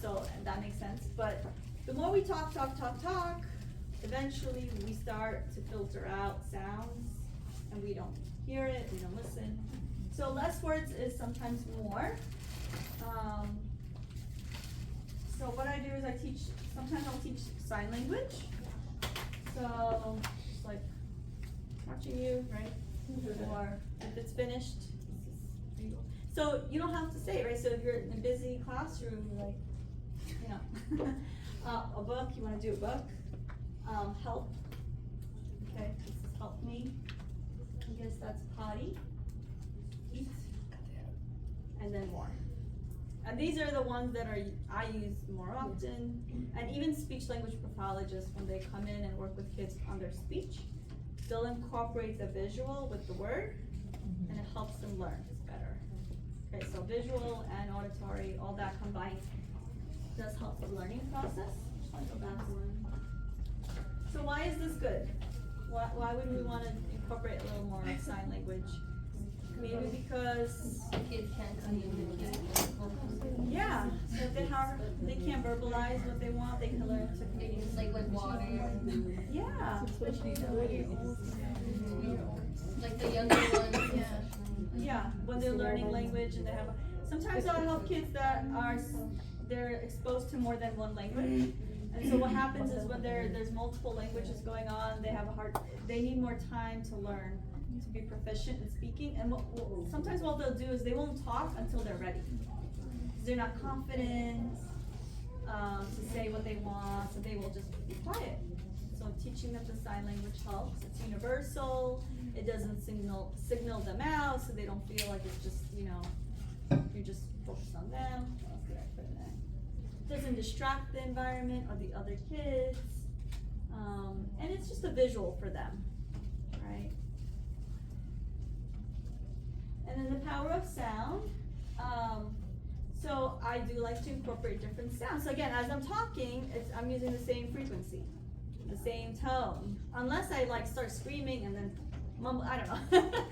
so that makes sense. But the more we talk, eventually we start to filter out sounds and we don't hear it, we don't listen. So less words is sometimes more. So what I do is sometimes I'll teach sign language. So, just like watching you, right? Or if it's finished, so you don't have to say it, right? So if you're in a busy classroom, like, you know, a book, you wanna do a book, help, okay, this is help me, I guess that's potty, eat, and then more. And these are the ones that I use more often, and even speech language pathologists, when they come in and work with kids on their speech, they'll incorporate the visual with the word, and it helps them learn better. Okay, so visual and auditory, all that combined does help the learning process. I'll go back to one. So why is this good? Why would we want to incorporate a little more sign language? Maybe because Kids can't communicate. yeah, so if they can't verbalize what they want, they can learn to communicate. It's like water. Yeah. Like the younger ones, yeah. Yeah, when they're learning language and they have, sometimes I'll help kids that they're exposed to more than one language. And so what happens is when there's multiple languages going on, they need more time to learn, to be proficient in speaking. And sometimes what they'll do is they won't talk until they're ready. They're not confident to say what they want, so they will just be quiet. So teaching them the sign language helps. It's universal. It doesn't signal them out, so they don't feel like it's just, you're just focused on them. What else did I put in there? Doesn't distract the environment or the other kids. And it's just a visual for them, right? And then the power of sound. So I do like to incorporate different sounds. So again, as I'm talking, I'm using the same frequency, the same tone. Unless I start screaming and then mumble, I don't know.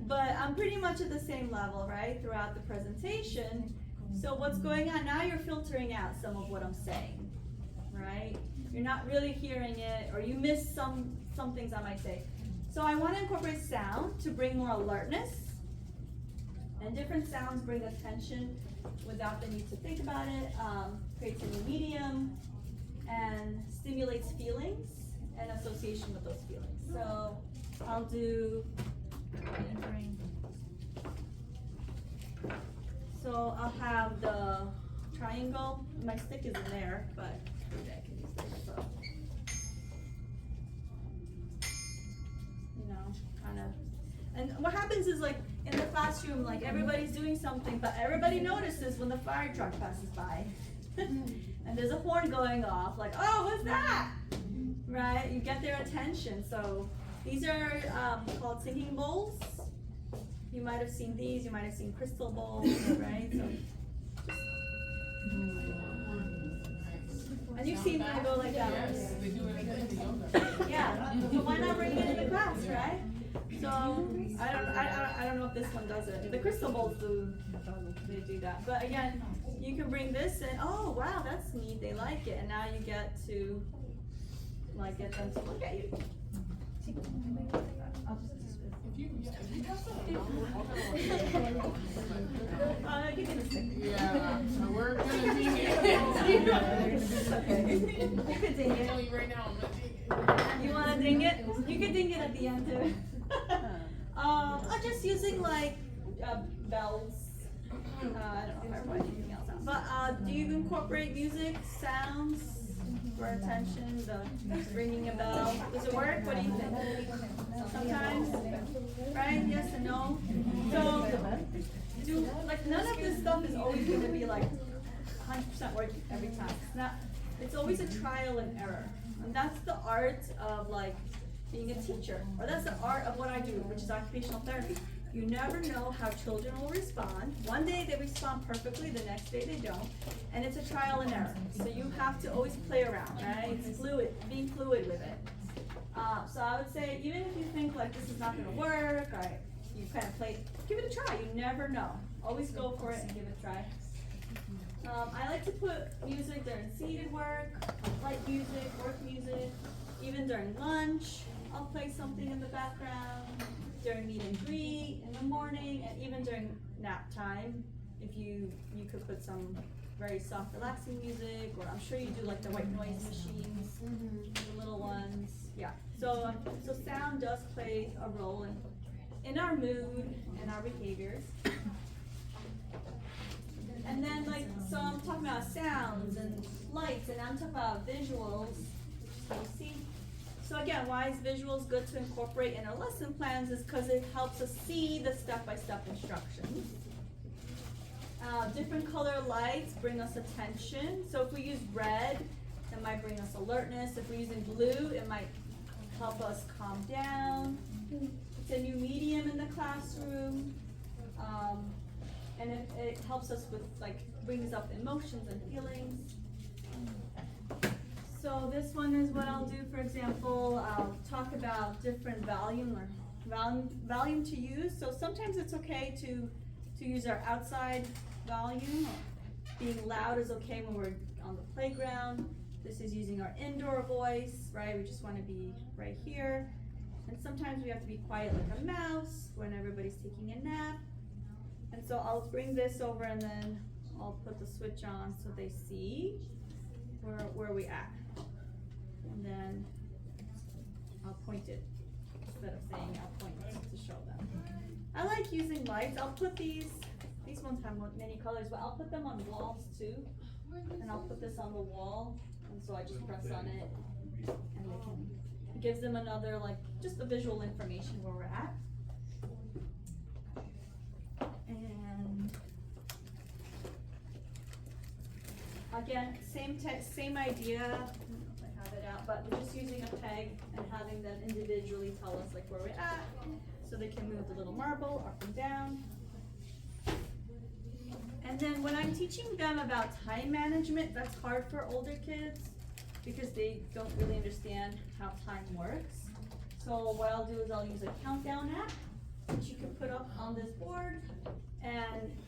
But I'm pretty much at the same level, right, throughout the presentation. So what's going on? Now you're filtering out some of what I'm saying, right? You're not really hearing it, or you miss some things I might say. So I want to incorporate sound to bring more alertness. And different sounds bring attention without the need to think about it, creates a new medium, and stimulates feelings and association with those feelings. So I'll do. So I'll have the triangle. My stick is in there, but maybe I can use this. So, you know, kind of. And what happens is like in the classroom, like everybody's doing something, but everybody notices when the fire truck passes by. And there's a horn going off, like, oh, what's that? Right? You get their attention. So these are called singing bowls. You might have seen these, you might have seen crystal bowls, right? So, and you've seen them go like that. Yes, they do it in the yoga. Yeah, but why not bring it into class, right? So I don't know if this one does it. The crystal bowls they do that. But again, you can bring this and oh wow, that's neat. They like it, and now you get to like get them to look at you. Give me the stick. Yeah, we're gonna ding it. Okay. You could ding I'm it. telling you right now, I'm gonna ding it. You wanna ding it? You can ding it at the end too. I'm just using like bells. I don't know if I write anything else out. But do you incorporate music, sounds for attention? The ringing a bell. Does it work? What do you think? Sometimes, right? Yes and no. So, like none of this stuff is always going to be like 100% work every time. It's not. It's always a trial and error, and that's the art of like being a teacher, or that's the art of what I do, which is occupational therapy. You never know how children will respond. One day they respond perfectly, the next day they don't, and it's a trial and error. So you have to always play around, right? It's fluid, being fluid with it. So I would say, even if you think like this is not gonna work, right? You kind of play, give it a try. You never know. Always go for it and give it a try. I like to put music during seated work, light music, work music, even during lunch. I'll play something in the background during meet and greet in the morning, and even during nap time. If you could put some very soft, relaxing music, or I'm sure you do like the white noise machines, the little ones. Yeah. So sound does play a role in our mood and our behaviors. And then so I'm talking about sounds and lights, and I'm talking about visuals. So you see. So again, why is visuals good to incorporate in our lesson plans is because it helps us see the step-by-step instructions. Different color lights bring us attention. So if we use red, it might bring us alertness. If we're using blue, it might help us calm down. It's a new medium in the classroom. And it helps us with brings up emotions and feelings. So this one is what I'll do. For example, I'll talk about different volume to use. So sometimes it's okay to use our outside volume. Being loud is okay when we're on the playground. This is using our indoor voice, right? We just want to be right here. And sometimes we have to be quiet like a mouse when everybody's taking a nap. And so I'll bring this over and then I'll put the switch on so they see where we at. And then I'll point it instead of saying I'll point it to show them. I like using lights. I'll put these ones have many colors, but I'll put them on walls too. And I'll put this on the wall, and so I just press on it, and it gives them another just the visual information where we're at. And again, same idea. I don't know if I have it out, but we're just using a peg and having them individually tell us where we're at, so they can move the little marble up and down. And then when I'm teaching them about time management, that's hard for older kids because they don't really understand how time works. So what I'll do is I'll use a countdown app, which you can put up on this board,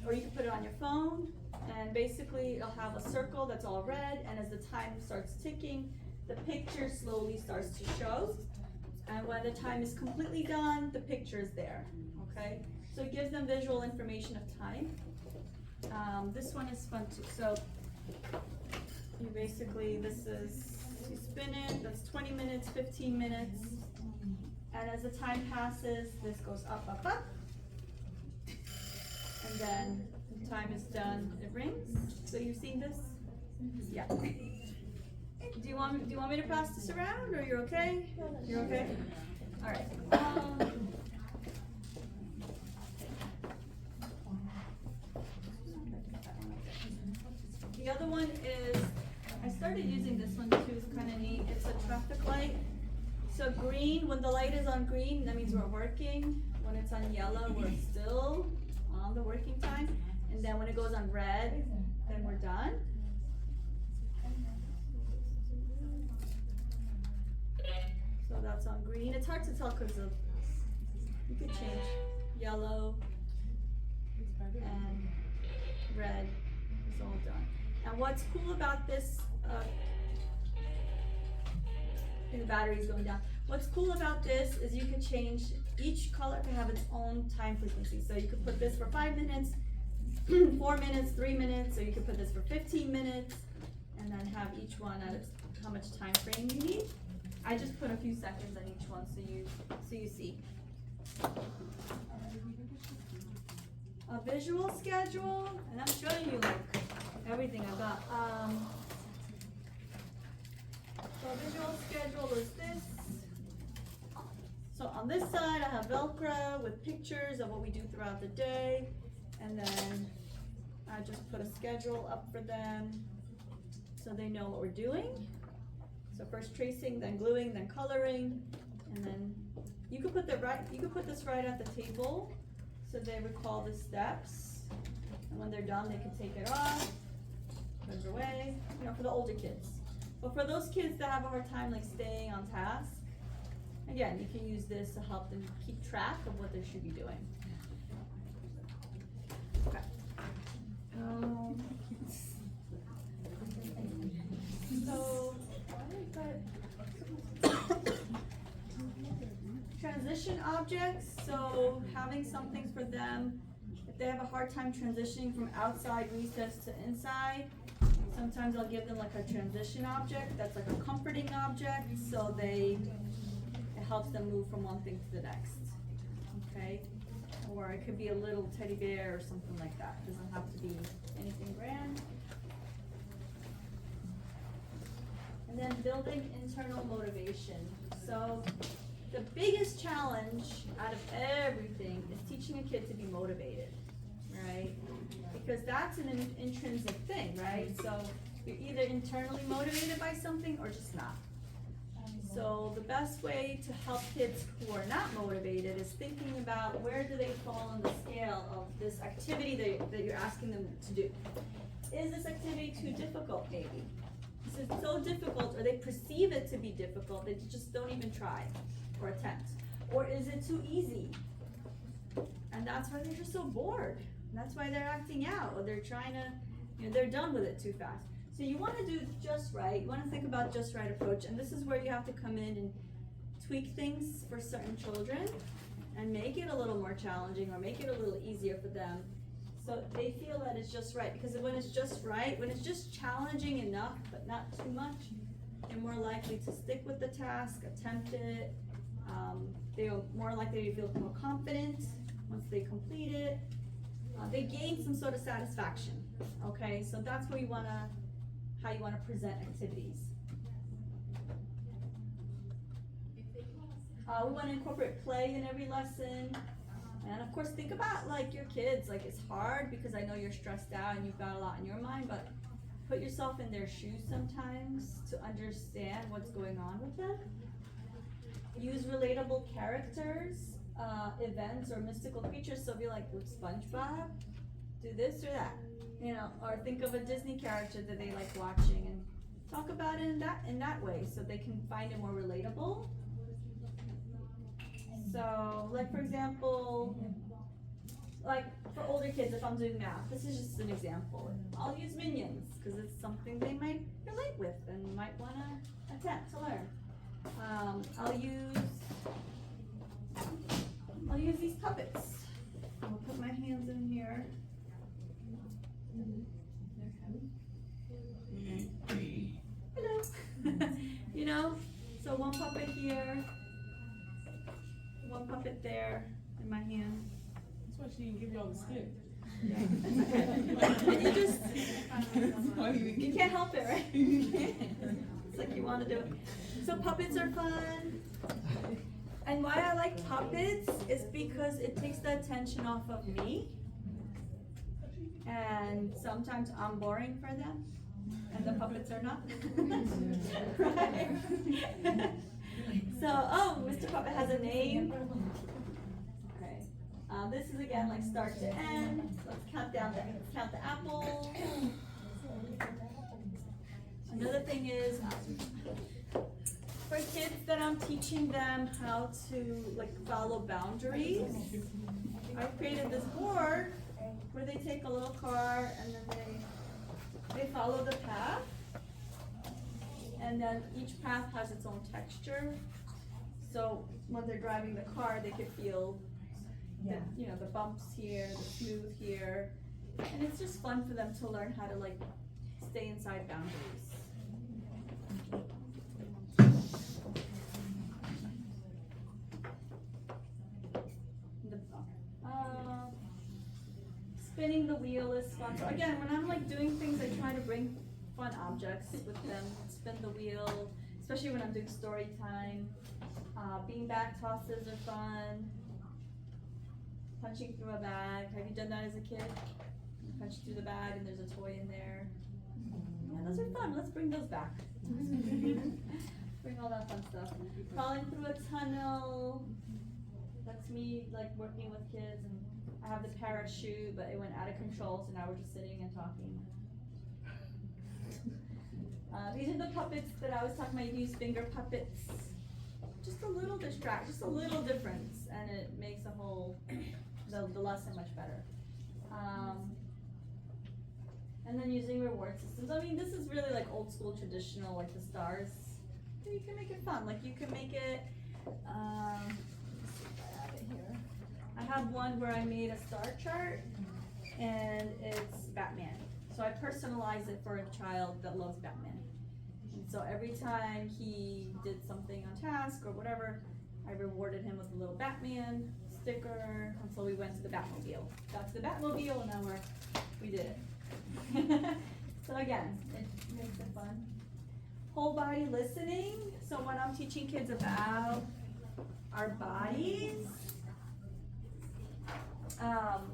or you can put it on your phone, and basically it'll have a circle that's all red, and as the time starts ticking, the picture slowly starts to show, and when the time is completely done, the picture is there, okay? So it gives them visual information of time. This one is fun too. So you basically, you spin it, that's 20 minutes, 15 minutes, And as the time passes, this goes up, up, up. And then when time is done, it rings. So you've seen this? Yeah. Do you want me to pass this around, or you're okay? You're okay? All right. The other one is, I started using this one too, it's kind of neat. It's a traffic light. So green, when the light is on green, that means we're working. When it's on yellow, we're still on the working time. And then when it goes on red, then we're done. So that's on green. It's hard to tell because of, you could change yellow and red. It's all done. And what's cool about this, the battery's going down. What's cool about this is you can change, each color can have its own time frequency. So you could put this for 5 minutes, 4 minutes, 3 minutes, or you could put this for 15 minutes, and then have each one at its, how much time frame you need. I just put a few seconds on each one so you see. A visual schedule, and I'm showing you like everything I've got. So a visual schedule is this. So on this side I have Velcro with pictures of what we do throughout the day, and then I just put a schedule up for them so they know what we're doing. So first tracing, then gluing, then coloring, and then you could put this right at the table so they recall the steps. And when they're done, they can take it off, put it away, you know, for the older kids. But for those kids that have a hard time like staying on task, again, you can use this to help them keep track of what they should be doing. Okay. So, transition objects, so having something for them, if they have a hard time transitioning from outside recess to inside, sometimes I'll give them like a transition object that's like a comforting object, so it helps them move from one thing to the next, okay? Or it could be a little teddy bear or something like that, it doesn't have to be anything grand. And then building internal motivation. So the biggest challenge out of everything is teaching a kid to be motivated, right? Because that's an intrinsic thing, right? So you're either internally motivated by something or just not. So the best way to help kids who are not motivated is thinking about where do they fall on the scale of this activity that you're asking them to do. Is this activity too difficult, maybe? Is it so difficult, or they perceive it to be difficult, they just don't even try or attempt? Or is it too easy? And that's why they're just so bored. And that's why they're acting out, or they're trying to, you know, they're done with it too fast. So you want to do just right. You want to think about just right approach, and this is where you have to come in and tweak things for certain children and make it a little more challenging or make it a little easier for them, so they feel that it's just right. Because when it's just right, when it's just challenging enough but not too much, they're more likely to stick with the task, attempt it. They're more likely to feel more confident once they complete it. They gain some sort of satisfaction. Okay, so that's where how you want to present activities. We want to incorporate play in every lesson. And of course, think about like your kids. Like, it's hard because I know you're stressed out and you've got a lot in your mind, but put yourself in their shoes sometimes to understand what's going on with them. Use relatable characters, events, or mystical creatures. So be like, with SpongeBob, do this or that, you know, or think of a Disney character that they like watching and talk about it in that way, so they can find it more relatable. So, like for example, like for older kids, if I'm doing math, this is just an example. I'll use Minions because it's something they might relate with and might want to attempt to learn. I'll use these puppets. I'll put my hands in here. Hello. You know, so one puppet here, one puppet there in my hand. That's why she didn't give y'all the stick. You just, you can't help it, right? It's like you wanna do it. So puppets are fun. And why I like puppets is because it takes the attention off of me. And sometimes I'm boring for them, and the puppets are not. Right? So, oh, Mr. Puppet has a name. Okay. This is again like start to end. Let's count the apples. Another thing is, for kids that I'm teaching them how to like follow boundaries, I've created this board where they take a little car and then they follow the path, and then each path has its own texture. So when they're driving the car, they could feel the, you know, the bumps here, the smooth here, and it's just fun for them to learn how to like stay inside boundaries. Spinning the wheel is fun. So again, when I'm like doing things, I try to bring fun objects with them. Spin the wheel, especially when I'm doing story time. Beanbag tosses are fun. Punching through a bag. Have you done that as a kid? You punch through the bag and there's a toy in there. Yeah, those are fun. Let's bring those back. Bring all that fun stuff. Crawling through a tunnel. That's me like working with kids, and I have the parachute, but it went out of control, so now we're just sitting and talking. These are the puppets that I was talking about. You use finger puppets. Just a little just a little difference, and it makes the whole, the lesson much better. And then using reward systems. I mean, this is really like old school traditional, like the stars. You can make it fun. Like you can make it, let's see if I have it here. I have one where I made a star chart, and it's Batman. So I personalize it for a child that loves Batman. And so every time he did something on task or whatever, I rewarded him with a little Batman sticker until we went to the Batmobile. Got to the Batmobile, and now we did it. So again, it makes it fun. Whole body listening. So when I'm teaching kids about our bodies, I'm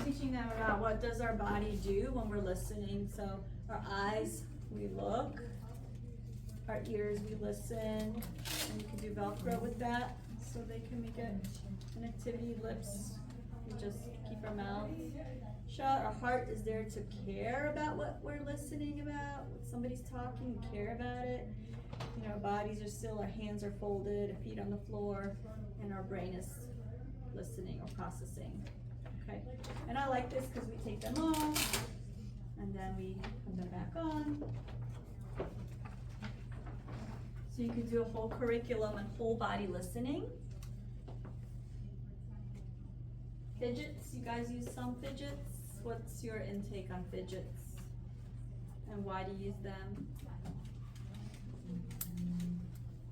teaching them about what does our body do when we're listening. So our eyes, we look. Our ears, we listen. And you can do Velcro with that, so they can make it an activity. Lips, we just keep our mouth shut. Our heart is there to care about what we're listening about. When somebody's talking, we care about it. You know, our bodies are still, our hands are folded, our feet on the floor, and our brain is listening or processing. Okay, and I like this because we take them off, and then we put them back on. So you can do a whole curriculum and whole body listening. Fidgets, you guys use some fidgets? What's your intake on fidgets? And why do you use them?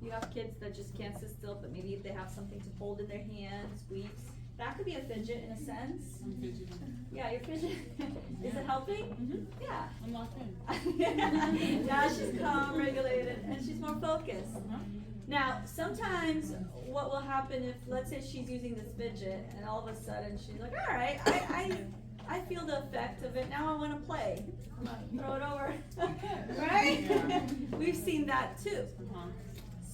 You have kids that just can't sit still, but maybe if they have something to hold in their hand, squeeze. That could be a fidget in a sense. I'm fidgeting. Yeah, you're fidgeting. Is it helping? Mm-hmm. Yeah. I'm locked in. Now she's calm, regulated, and she's more focused. Now, sometimes what will happen if, let's say she's using this fidget, and all of a sudden she's like, all right, I feel the effect of it, now I want to play. I'm gonna throw it over. Right? Yeah. We've seen that too.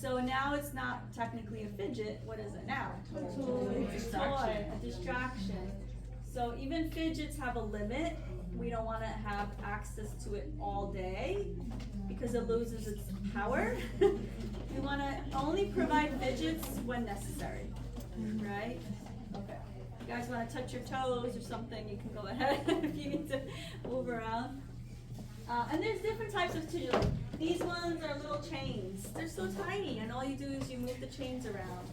So now it's not technically a fidget, what is it now? A toy. It's a toy, a distraction. So even fidgets have a limit. We don't want to have access to it all day because it loses its power. We want to only provide fidgets when necessary, right? Okay. If you guys want to touch your toes or something, you can go ahead if you need to move around. And there's different types of fidgets. Like these ones are little chains. They're so tiny, and all you do is you move the chains around.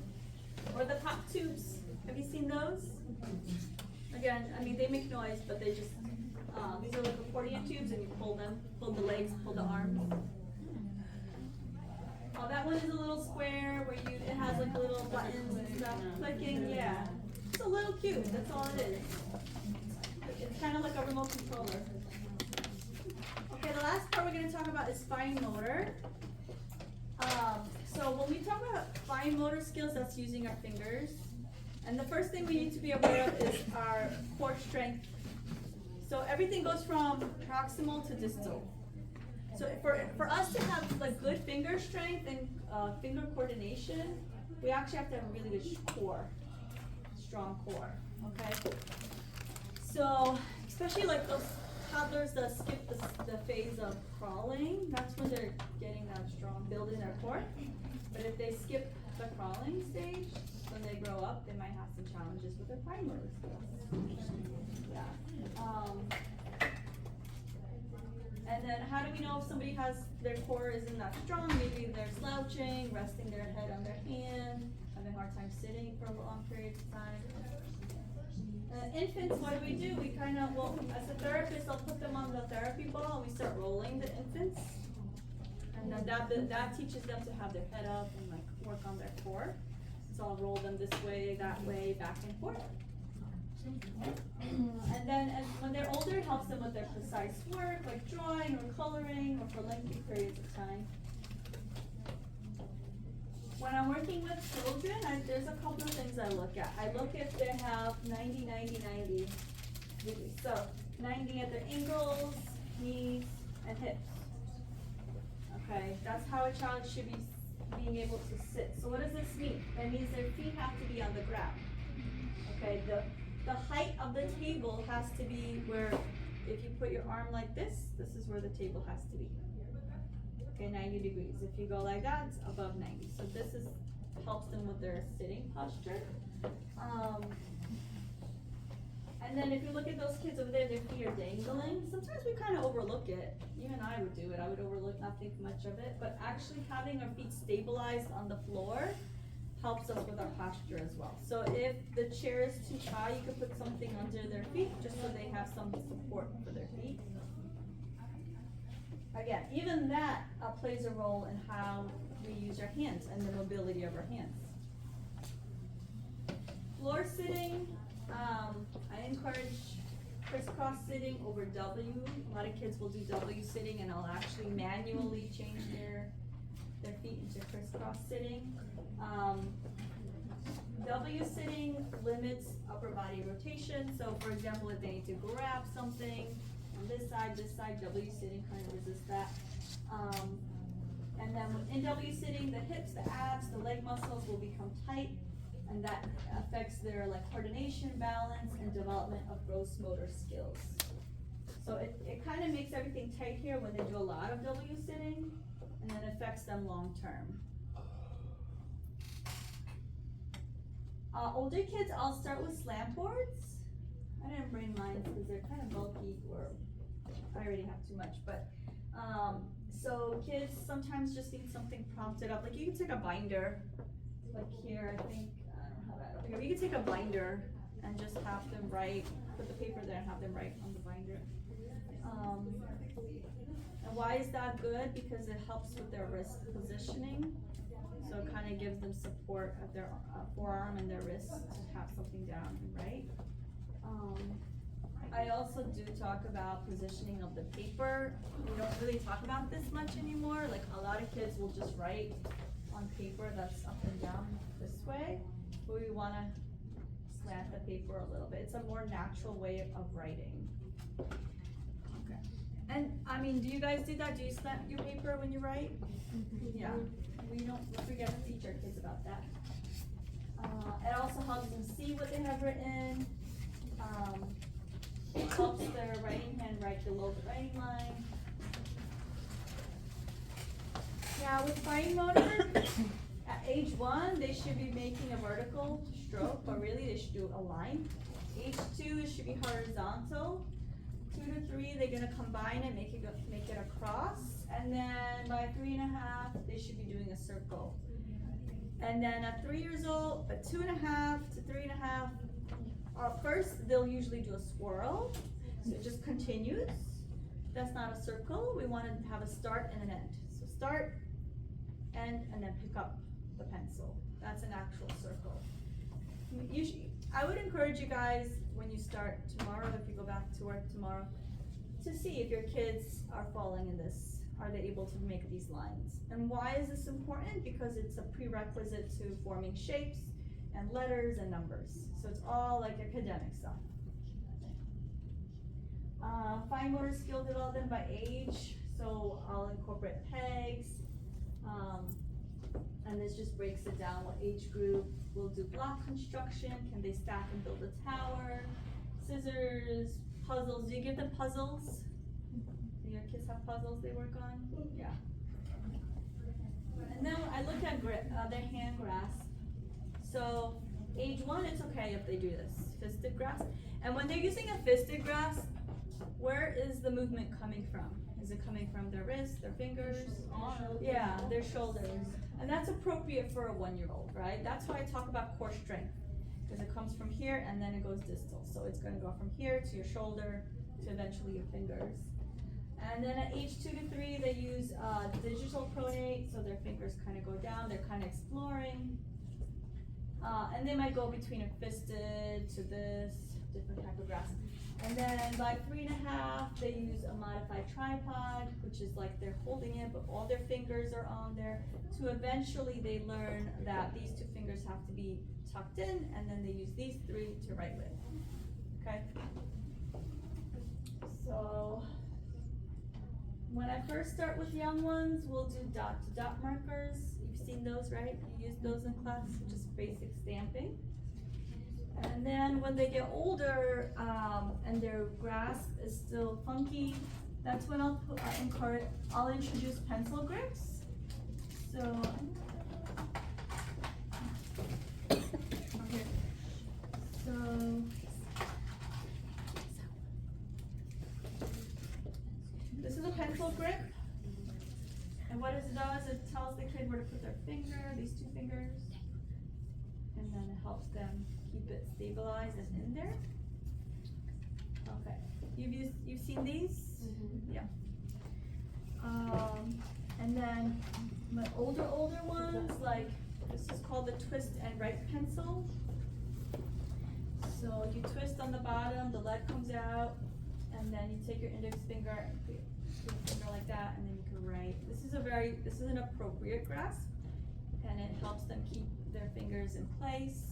Or the pop tubes. Have you seen those? Again, I mean, they make noise, but they just, these are like accordion tubes, and you pull them, pull the legs, pull the arms. That one is a little square where it has like little buttons and stuff, clicking, yeah. It's a little cute, that's all it is. It's kind of like a remote controller. Okay, the last part we're gonna talk about is fine motor. So when we talk about fine motor skills, that's using our fingers. And the first thing we need to be aware of is our core strength. So everything goes from proximal to distal. So for us to have like good finger strength and finger coordination, we actually have to have a really good core, strong core, okay? So especially like those toddlers that skip the phase of crawling, that's when they're getting that strong, building their core. But if they skip the crawling stage, when they grow up, they might have some challenges with their fine motor skills. Yeah. And then how do we know if somebody has, their core isn't that strong? Maybe they're slouching, resting their head on their hand, having a hard time sitting for long periods of time. Infants, what do? We kind of, well, as a therapist, I'll put them on the therapy ball and we start rolling the infants. And then that teaches them to have their head up and like work on their core. So I'll roll them this way, that way, back and forth. And then when they're older, it helps them with their precise work, like drawing or coloring or for lengthy periods of time. When I'm working with children, there's a couple of things I look at. I look if they have 90, 90, 90 degrees. So 90 at their ankles, knees, and hips. Okay, that's how a child should be being able to sit. So what does this mean? That means their feet have to be on the ground. Okay, the height of the table has to be where, if you put your arm like this is where the table has to be. Okay, 90 degrees. If you go like that, it's above 90. So this helps them with their sitting posture. And then if you look at those kids over there, their feet are dangling. Sometimes we kind of overlook it. Even I would do it. I would overlook, not think much of it. But actually having our feet stabilized on the floor helps us with our posture as well. So if the chair is too high, you could put something under their feet just so they have some support for their feet. Again, even that plays a role in how we use our hands and the mobility of our hands. Floor sitting, I encourage crisscross sitting over W. A lot of kids will do W sitting and I'll actually manually change their feet into crisscross sitting. W sitting limits upper body rotation. So for example, if they need to grab something on this side, W sitting kind of resists that. And then in W sitting, the hips, the abs, the leg muscles will become tight, and that affects their coordination, balance, and development of gross motor skills. So it kind of makes everything tight here when they do a lot of W sitting, and then affects them long term. Older kids, I'll start with slant boards. I didn't bring mine because they're kind of bulky, or I already have too much, but so kids sometimes just need something prompted up. Like you can take a binder, like here, I think, I don't have that over here. You can take a binder and just have them write, put the paper there and have them write on the binder. And why is that good? Because it helps with their wrist positioning. So it kind of gives them support at their forearm and their wrist to have something down and write. I also do talk about positioning of the paper. We don't really talk about this much anymore. Like a lot of kids will just write on paper that's up and down this way, but we want to slant the paper a little bit. It's a more natural way of writing. Okay. And I mean, do you guys do that? Do you slant your paper when you write? Yeah. We forget to teach our kids about that. It also helps them see what they have written. It helps their writing hand write below the writing line. Yeah, with fine motor, at age 1, they should be making a vertical stroke, but really they should do a line. Age 2, it should be horizontal. 2 to 3, they're gonna combine and make it across. And then by 3.5, they should be doing a circle. And then at 3 years old, at 2.5 to 3.5, first they'll usually do a swirl. So it just continues. That's not a circle. We want to have a start and an end. So start, end, and then pick up the pencil. That's an actual circle. I would encourage you guys, when you start tomorrow, if you go back to work tomorrow, to see if your kids are falling in this. Are they able to make these lines? And why is this important? Because it's a prerequisite to forming shapes and letters and numbers. So it's all like academic stuff. Fine motor skill development by age. So I'll incorporate pegs. And this just breaks it down. What age group will do block construction? Can they stack and build a tower? Scissors, puzzles. Do you give them puzzles? Do your kids have puzzles they work on? Yeah. And then I look at their hand grasp. So age 1, it's okay if they do this fisted grasp. And when they're using a fisted grasp, where is the movement coming from? Is it coming from their wrists, their fingers? Yeah, their shoulders. And that's appropriate for a 1-year-old, right? That's why I talk about core strength, because it comes from here and then it goes distal. So it's gonna go from here to your shoulder to eventually your fingers. And then at age 2 to 3, they use digital pronate, so their fingers kind of go down, they're kind of exploring. And they might go between a fisted to this, different type of grasp. And then by 3.5, they use a modified tripod, which is like they're holding it, but all their fingers are on there. To eventually they learn that these 2 fingers have to be tucked in, and then they use these 3 to write with. Okay? So, when I first start with young ones, we'll do dot-to-dot markers. You've seen those, right? You use those in class, just basic stamping. And then when they get older, and their grasp is still funky, that's when I'll introduce pencil grips. So, okay. So, this is a pencil grip. And what it does, it tells the kid where to put their finger, these 2 fingers. And then it helps them keep it stabilized and in there. Okay, you've seen these? Mm-hmm. Yeah. And then my older ones, like this is called the twist and write pencil. So you twist on the bottom, the lead comes out, and then you take your index finger and put your finger like that, and then you can write. This is an appropriate grasp, and it helps them keep their fingers in place.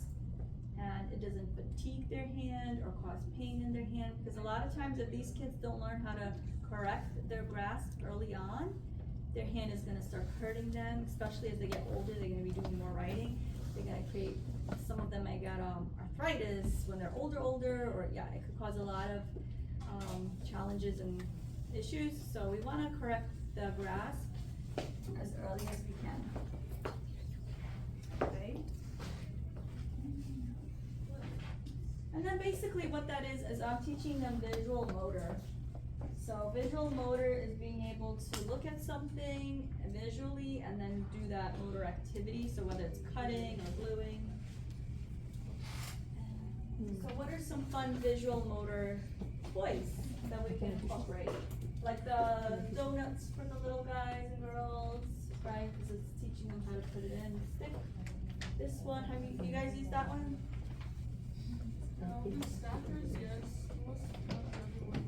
And it doesn't fatigue their hand or cause pain in their hand, because a lot of times if these kids don't learn how to correct their grasp early on, their hand is gonna start hurting them, especially as they get older. They're gonna be doing more writing. They're gonna create, some of them may get arthritis when they're older, or yeah, it could cause a lot of challenges and issues. So we wanna correct the grasp as early as we can. Okay. And then basically what that is I'm teaching them visual motor. So visual motor is being able to look at something visually and then do that motor activity, so whether it's cutting or gluing. So what are some fun visual motor toys that we can incorporate? Like the donuts for the little guys and girls, right? Because it's teaching them how to put it in the stick. This one, have you guys used that one? No? Stackers, yes.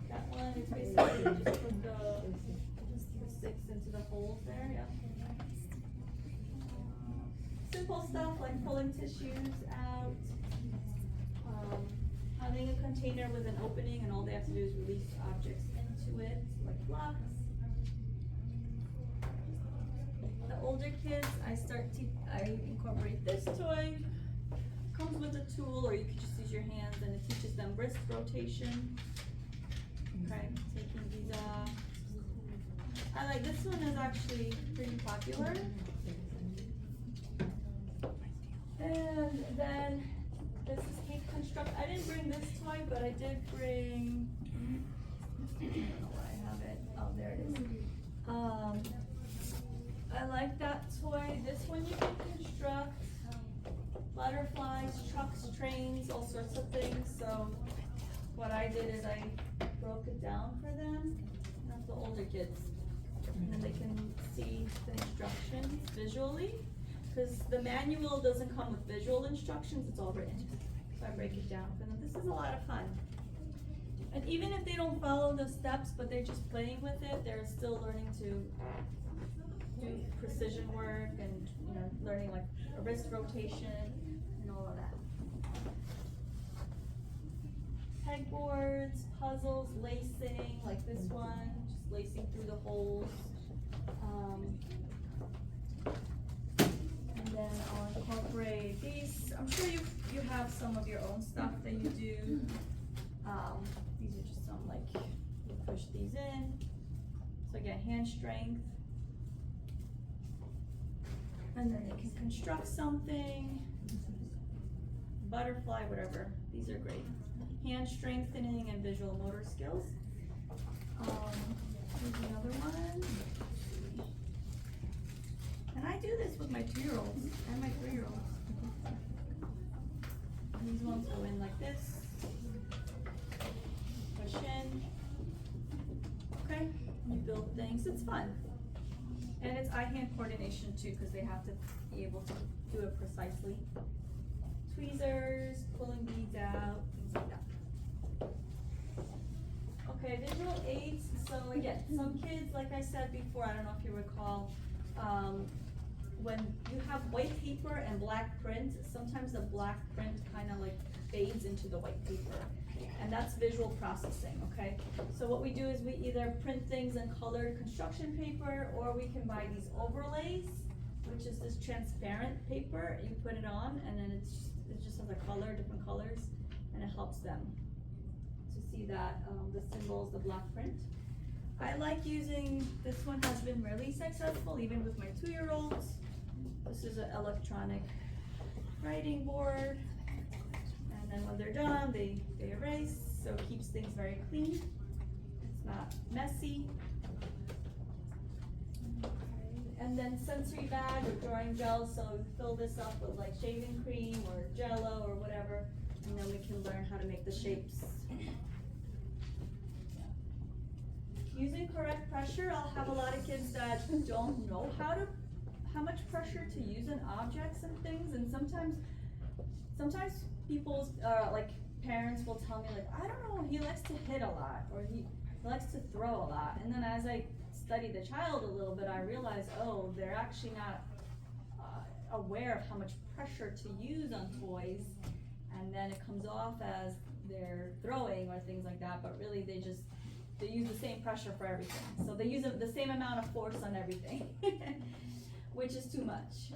That one is basically you just put the sticks into the holes there, yeah. Simple stuff like pulling tissues out, having a container with an opening and all they have to do is release objects into it, like blocks. The older kids, I incorporate this toy. Comes with a tool, or you could just use your hands, and it teaches them wrist rotation. Okay, taking these off. I like this one, is actually pretty popular. And then this is cake construct. I didn't bring this toy, but I did bring, I don't know where I have it. Oh, there it is. I like that toy. This one you can construct butterflies, trucks, trains, all sorts of things. So what I did is I broke it down for them. That's the older kids. And then they can see the instructions visually. Cause the manual doesn't come with visual instructions, it's all written. So I break it down for them. This is a lot of fun. And even if they don't follow the steps, but they're just playing with it, they're still learning to do precision work and, you know, learning like a wrist rotation and all of that. Pegboards, puzzles, lacing, like this one, just lacing through the holes. And then I'll incorporate these. I'm sure you have some of your own stuff that you do. These are just some like, you push these in. So again, hand strength. And then they can construct something. Butterfly, whatever. These are great. Hand strengthening and visual motor skills. Here's another one. And I do this with my 2-year-olds and my 3-year-olds. And these ones go in like this. Push in. Okay, you build things, it's fun. And it's eye-hand coordination too, because they have to be able to do it precisely. Tweezers, pulling beads out, things like that. Okay, visual aids. So again, some kids, like I said before, I don't know if you recall, when you have white paper and black print, sometimes the black print kind of like fades into the white paper. And that's visual processing, okay? So what we do is we either print things in colored construction paper, or we can buy these overlays, which is this transparent paper. You put it on, and then it just has a color, different colors, and it helps them to see that, the symbols, the black print. I like using, this one has been really successful, even with my 2-year-olds. This is an electronic writing board. And then when they're done, they erase, so it keeps things very clean. It's not messy. And then sensory bag or drawing gel, so we fill this up with like shaving cream or Jello or whatever, and then we can learn how to make the shapes. Using correct pressure, I'll have a lot of kids that don't know how much pressure to use on objects and things, and sometimes people, like parents will tell me like, I don't know, he likes to hit a lot, or he likes to throw a lot, and then as I study the child a little bit, I realize, oh, they're actually not aware of how much pressure to use on toys, and then it comes off as they're throwing or things like that, but really they use the same pressure for everything. So they use the same amount of force on everything, which is too much.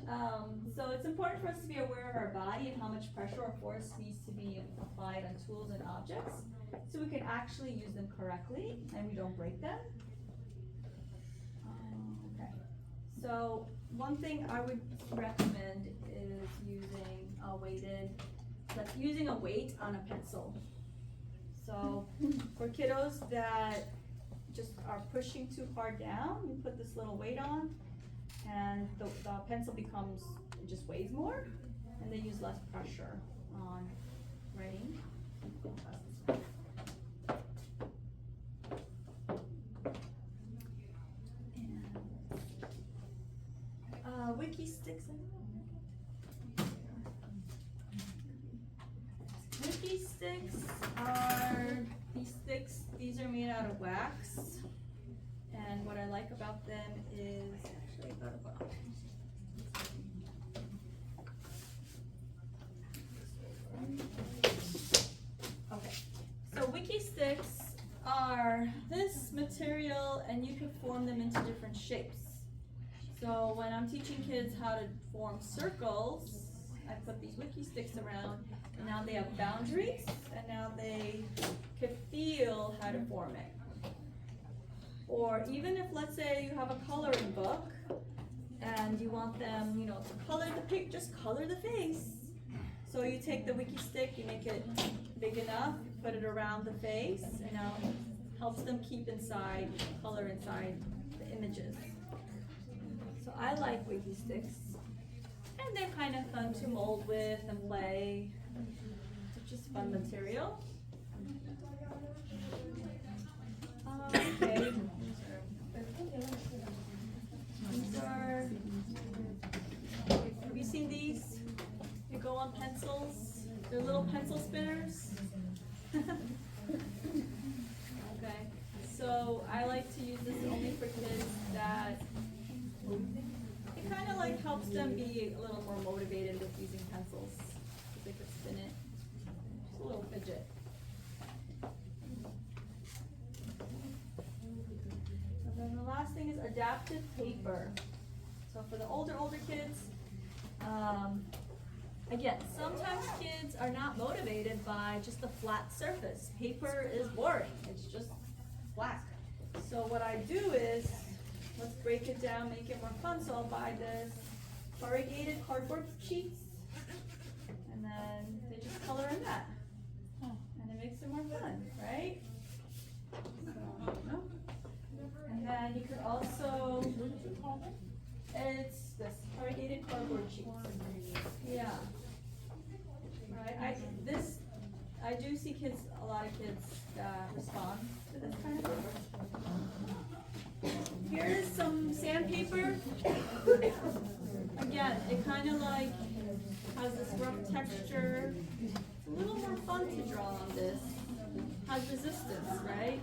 So it's important for us to be aware of our body and how much pressure or force needs to be applied on tools and objects, so we can actually use them correctly and we don't break them. Okay. So one thing I would recommend is using using a weight on a pencil. So for kiddos that just are pushing too hard down, you put this little weight on, and the pencil it just weighs more, and they use less pressure on writing. And wiki sticks. Wiki sticks are these sticks. These are made out of wax, and what I like about them is actually okay. So wiki sticks are this material, and you can form them into different shapes. So when I'm teaching kids how to form circles, I put these wiki sticks around, and now they have boundaries, and now they can feel how to form it. Or even if, let's say, you have a coloring book, and you want them, to color just color the face. So you take the wiki stick, you make it big enough, put it around the face, and now it helps them keep color inside the images. So I like wiki sticks, and they're kind of fun to mold with and play. It's just fun material. Okay. These are call them pencils. They're little pencil spinners. Okay, so I like to use this only for kids that it kind of like helps them be a little more motivated with using pencils. Because they could spin it. Just a little fidget. And then the last thing is adaptive paper. So for the older kids, again, sometimes kids are not motivated by just a flat surface. Paper is boring, it's just flat. So what I do is, let's break it down, make it more fun. So I'll buy this corrugated cardboard sheets, and then they just color in that. And it makes it more fun, right? So, no. And then you could also, it's this corrugated cardboard sheets. Yeah. Right, I do see kids, a lot of kids respond to this kind of paper. Here is some sandpaper. Again, it kind of like has this rough texture. It's a little more fun to draw on this. Has resistance, right?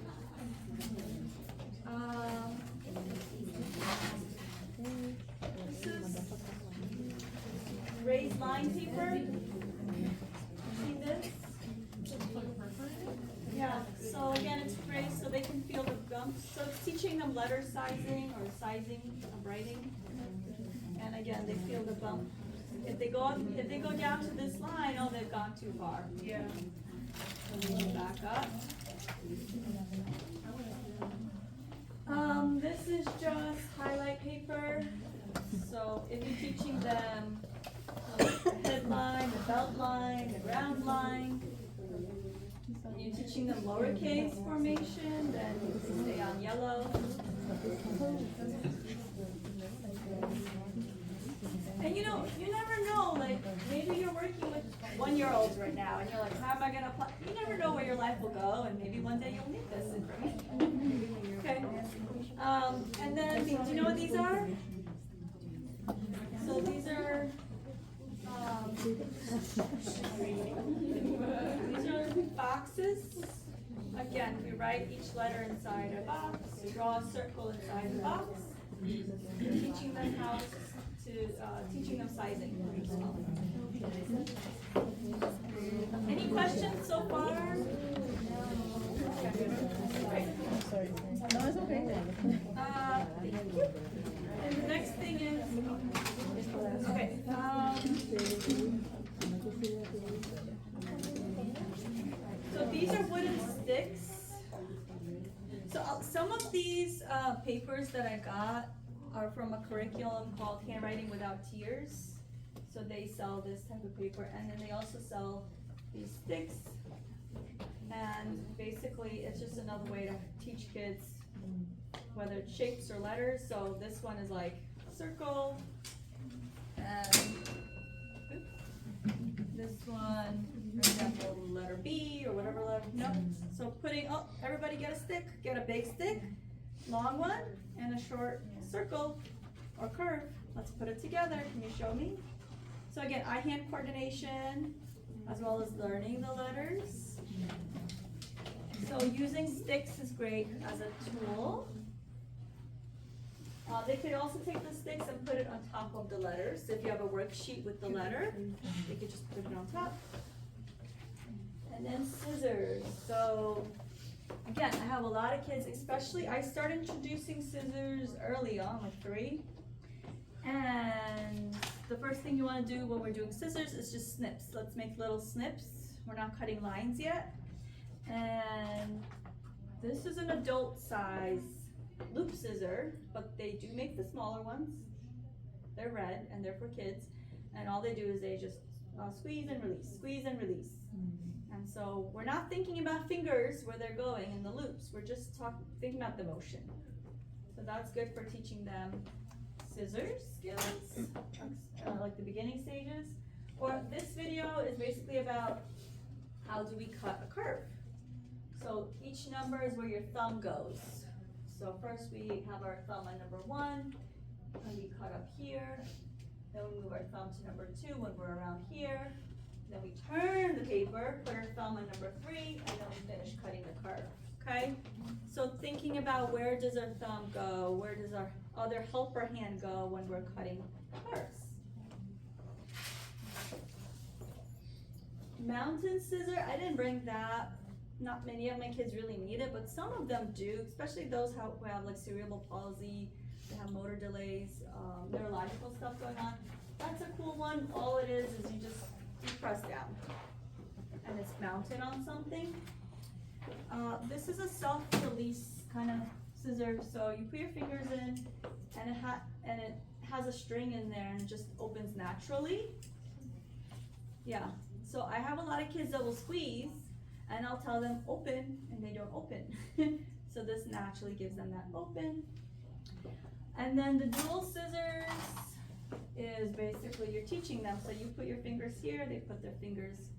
This is raised line paper. See this? Yeah, so again, it's raised so they can feel the gumps. So it's teaching them letter sizing or sizing of writing. And again, they feel the bump. If they go down to this line, oh, they've gone too far. Yeah. So we back up. This is just highlight paper. So if you're teaching them the headline, the belt line, the round line, and you're teaching them lowercase formation, then you can stay on yellow. And you know, you never know, like, maybe you're working with 1-year-olds right now, and you're like, how am I gonna apply? You never know where your life will go, and maybe one day you'll need this information. Okay. And then, do you know what these are? So these are, boxes. Again, we write each letter inside a box, we draw a circle inside the box, teaching them how to, teaching them sizing. Any questions so far? Sorry. No, it's okay. And the next thing is, okay, so these are wooden sticks. So some of these papers that I got are from a curriculum called Handwriting Without Tears. So they sell this type of paper, and then they also sell these sticks. And basically, it's just another way to teach kids whether it's shapes or letters. So this one is like circle, and this one, for example, letter B or whatever letter. No. So everybody get a stick, get a big stick, long one, and a short circle or curve. Let's put it together. Can you show me? So again, eye-hand coordination, as well as learning the letters. So using sticks is great as a tool. They could also take the sticks and put it on top of the letters. So if you have a worksheet with the letter, they could just put it on top. And then scissors. So again, I have a lot of kids, especially I started introducing scissors early on, like 3. And the first thing you want to do when we're doing scissors is just snips. Let's make little snips. We're not cutting lines yet. And this is an adult size loop scissor, but they do make the smaller ones. They're red and they're for kids. And all they do is they just squeeze and release, squeeze and release. And so we're not thinking about fingers where they're going in the loops. We're just thinking about the motion. So that's good for teaching them scissors skills, like the beginning stages. Or this video is basically about how do we cut a curve. So each number is where your thumb goes. So first we have our thumb on number 1, and we cut up here. Then we move our thumb to number 2 when we're around here. Then we turn the paper, put our thumb on number 3, and then we finish cutting the curve, okay? So thinking about where does our thumb go, where does our other helper hand go when we're cutting curves? Mountain scissor, I didn't bring that. Not many of my kids really need it, but some of them do, especially those who have like cerebral palsy, they have motor delays, neurological stuff going on. That's a cool one. All it is you press down, and it's mounted on something. This is a self-release kind of scissor, so you put your fingers in, and it has a string in there, and it just opens naturally. Yeah. So I have a lot of kids that will squeeze, and I'll tell them open, and they don't open. So this naturally gives them that open. And then the dual scissors is basically you're teaching them. So you put your fingers here, they put their fingers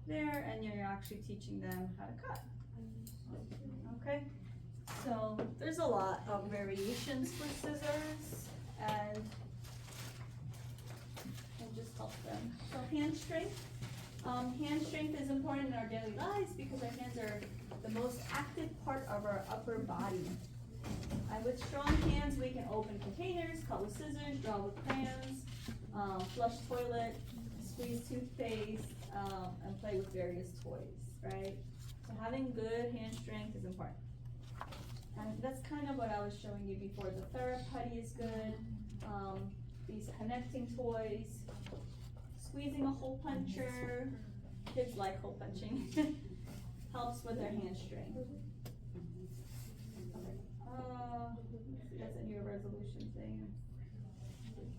there, and you're actually teaching them how to cut. Okay? So there's a lot of variations for scissors, and it just helps them. So hand strength. Hand strength is important in our daily lives because our hands are the most active part of our upper body. And with strong hands, we can open containers, cut with scissors, draw with crayons, flush toilet, squeeze toothpaste, and play with various toys, right? So having good hand strength is important. And that's kind of what I was showing you before. The TheraPutty is good. These connecting toys. Squeezing a hole puncher, kids like hole punching, helps with their hand strength. That's a New Year resolution thing.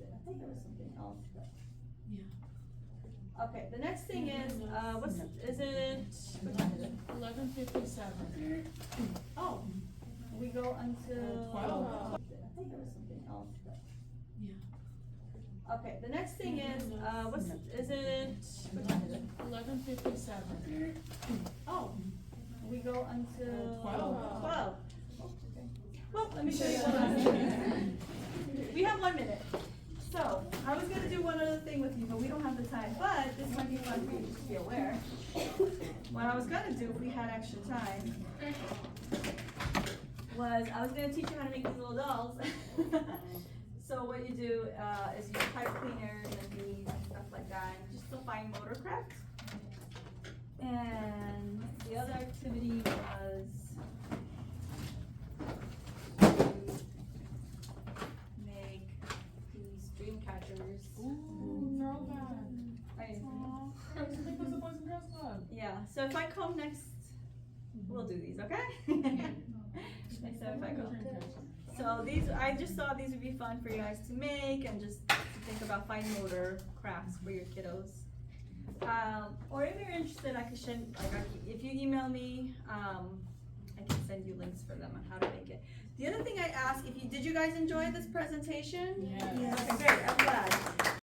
I think there was something else. Yeah. Okay, the next thing is, what time is it? 11:57. Oh, we go until 12. I think there was something else. Okay, the next thing is, what time is it? 11:57. Oh, we go until 12. 12. Well, let me show you one. We have 1 minute. So, I was gonna do one other thing with you, but we don't have the time, but this might be fun for you just to be aware. What I was gonna do if we had extra time was I was gonna teach you how to make these little dolls. So what you do is use pipe cleaners and beads and stuff like that, and just a fine motor craft. And the other activity was to make these dream catchers. Ooh, throwback. Right. Aw, I think that's the Boys and Girls Club. Yeah, so if I come next, we'll do these, okay? Next time if I go. So these, I just thought these would be fun for you guys to make and just to think about fine motor crafts for your kiddos. Or if you're interested, I could send, if you email me, I can send you links for them on how to make it. The other thing I asked, did you guys enjoy this presentation? Yes. Okay, great.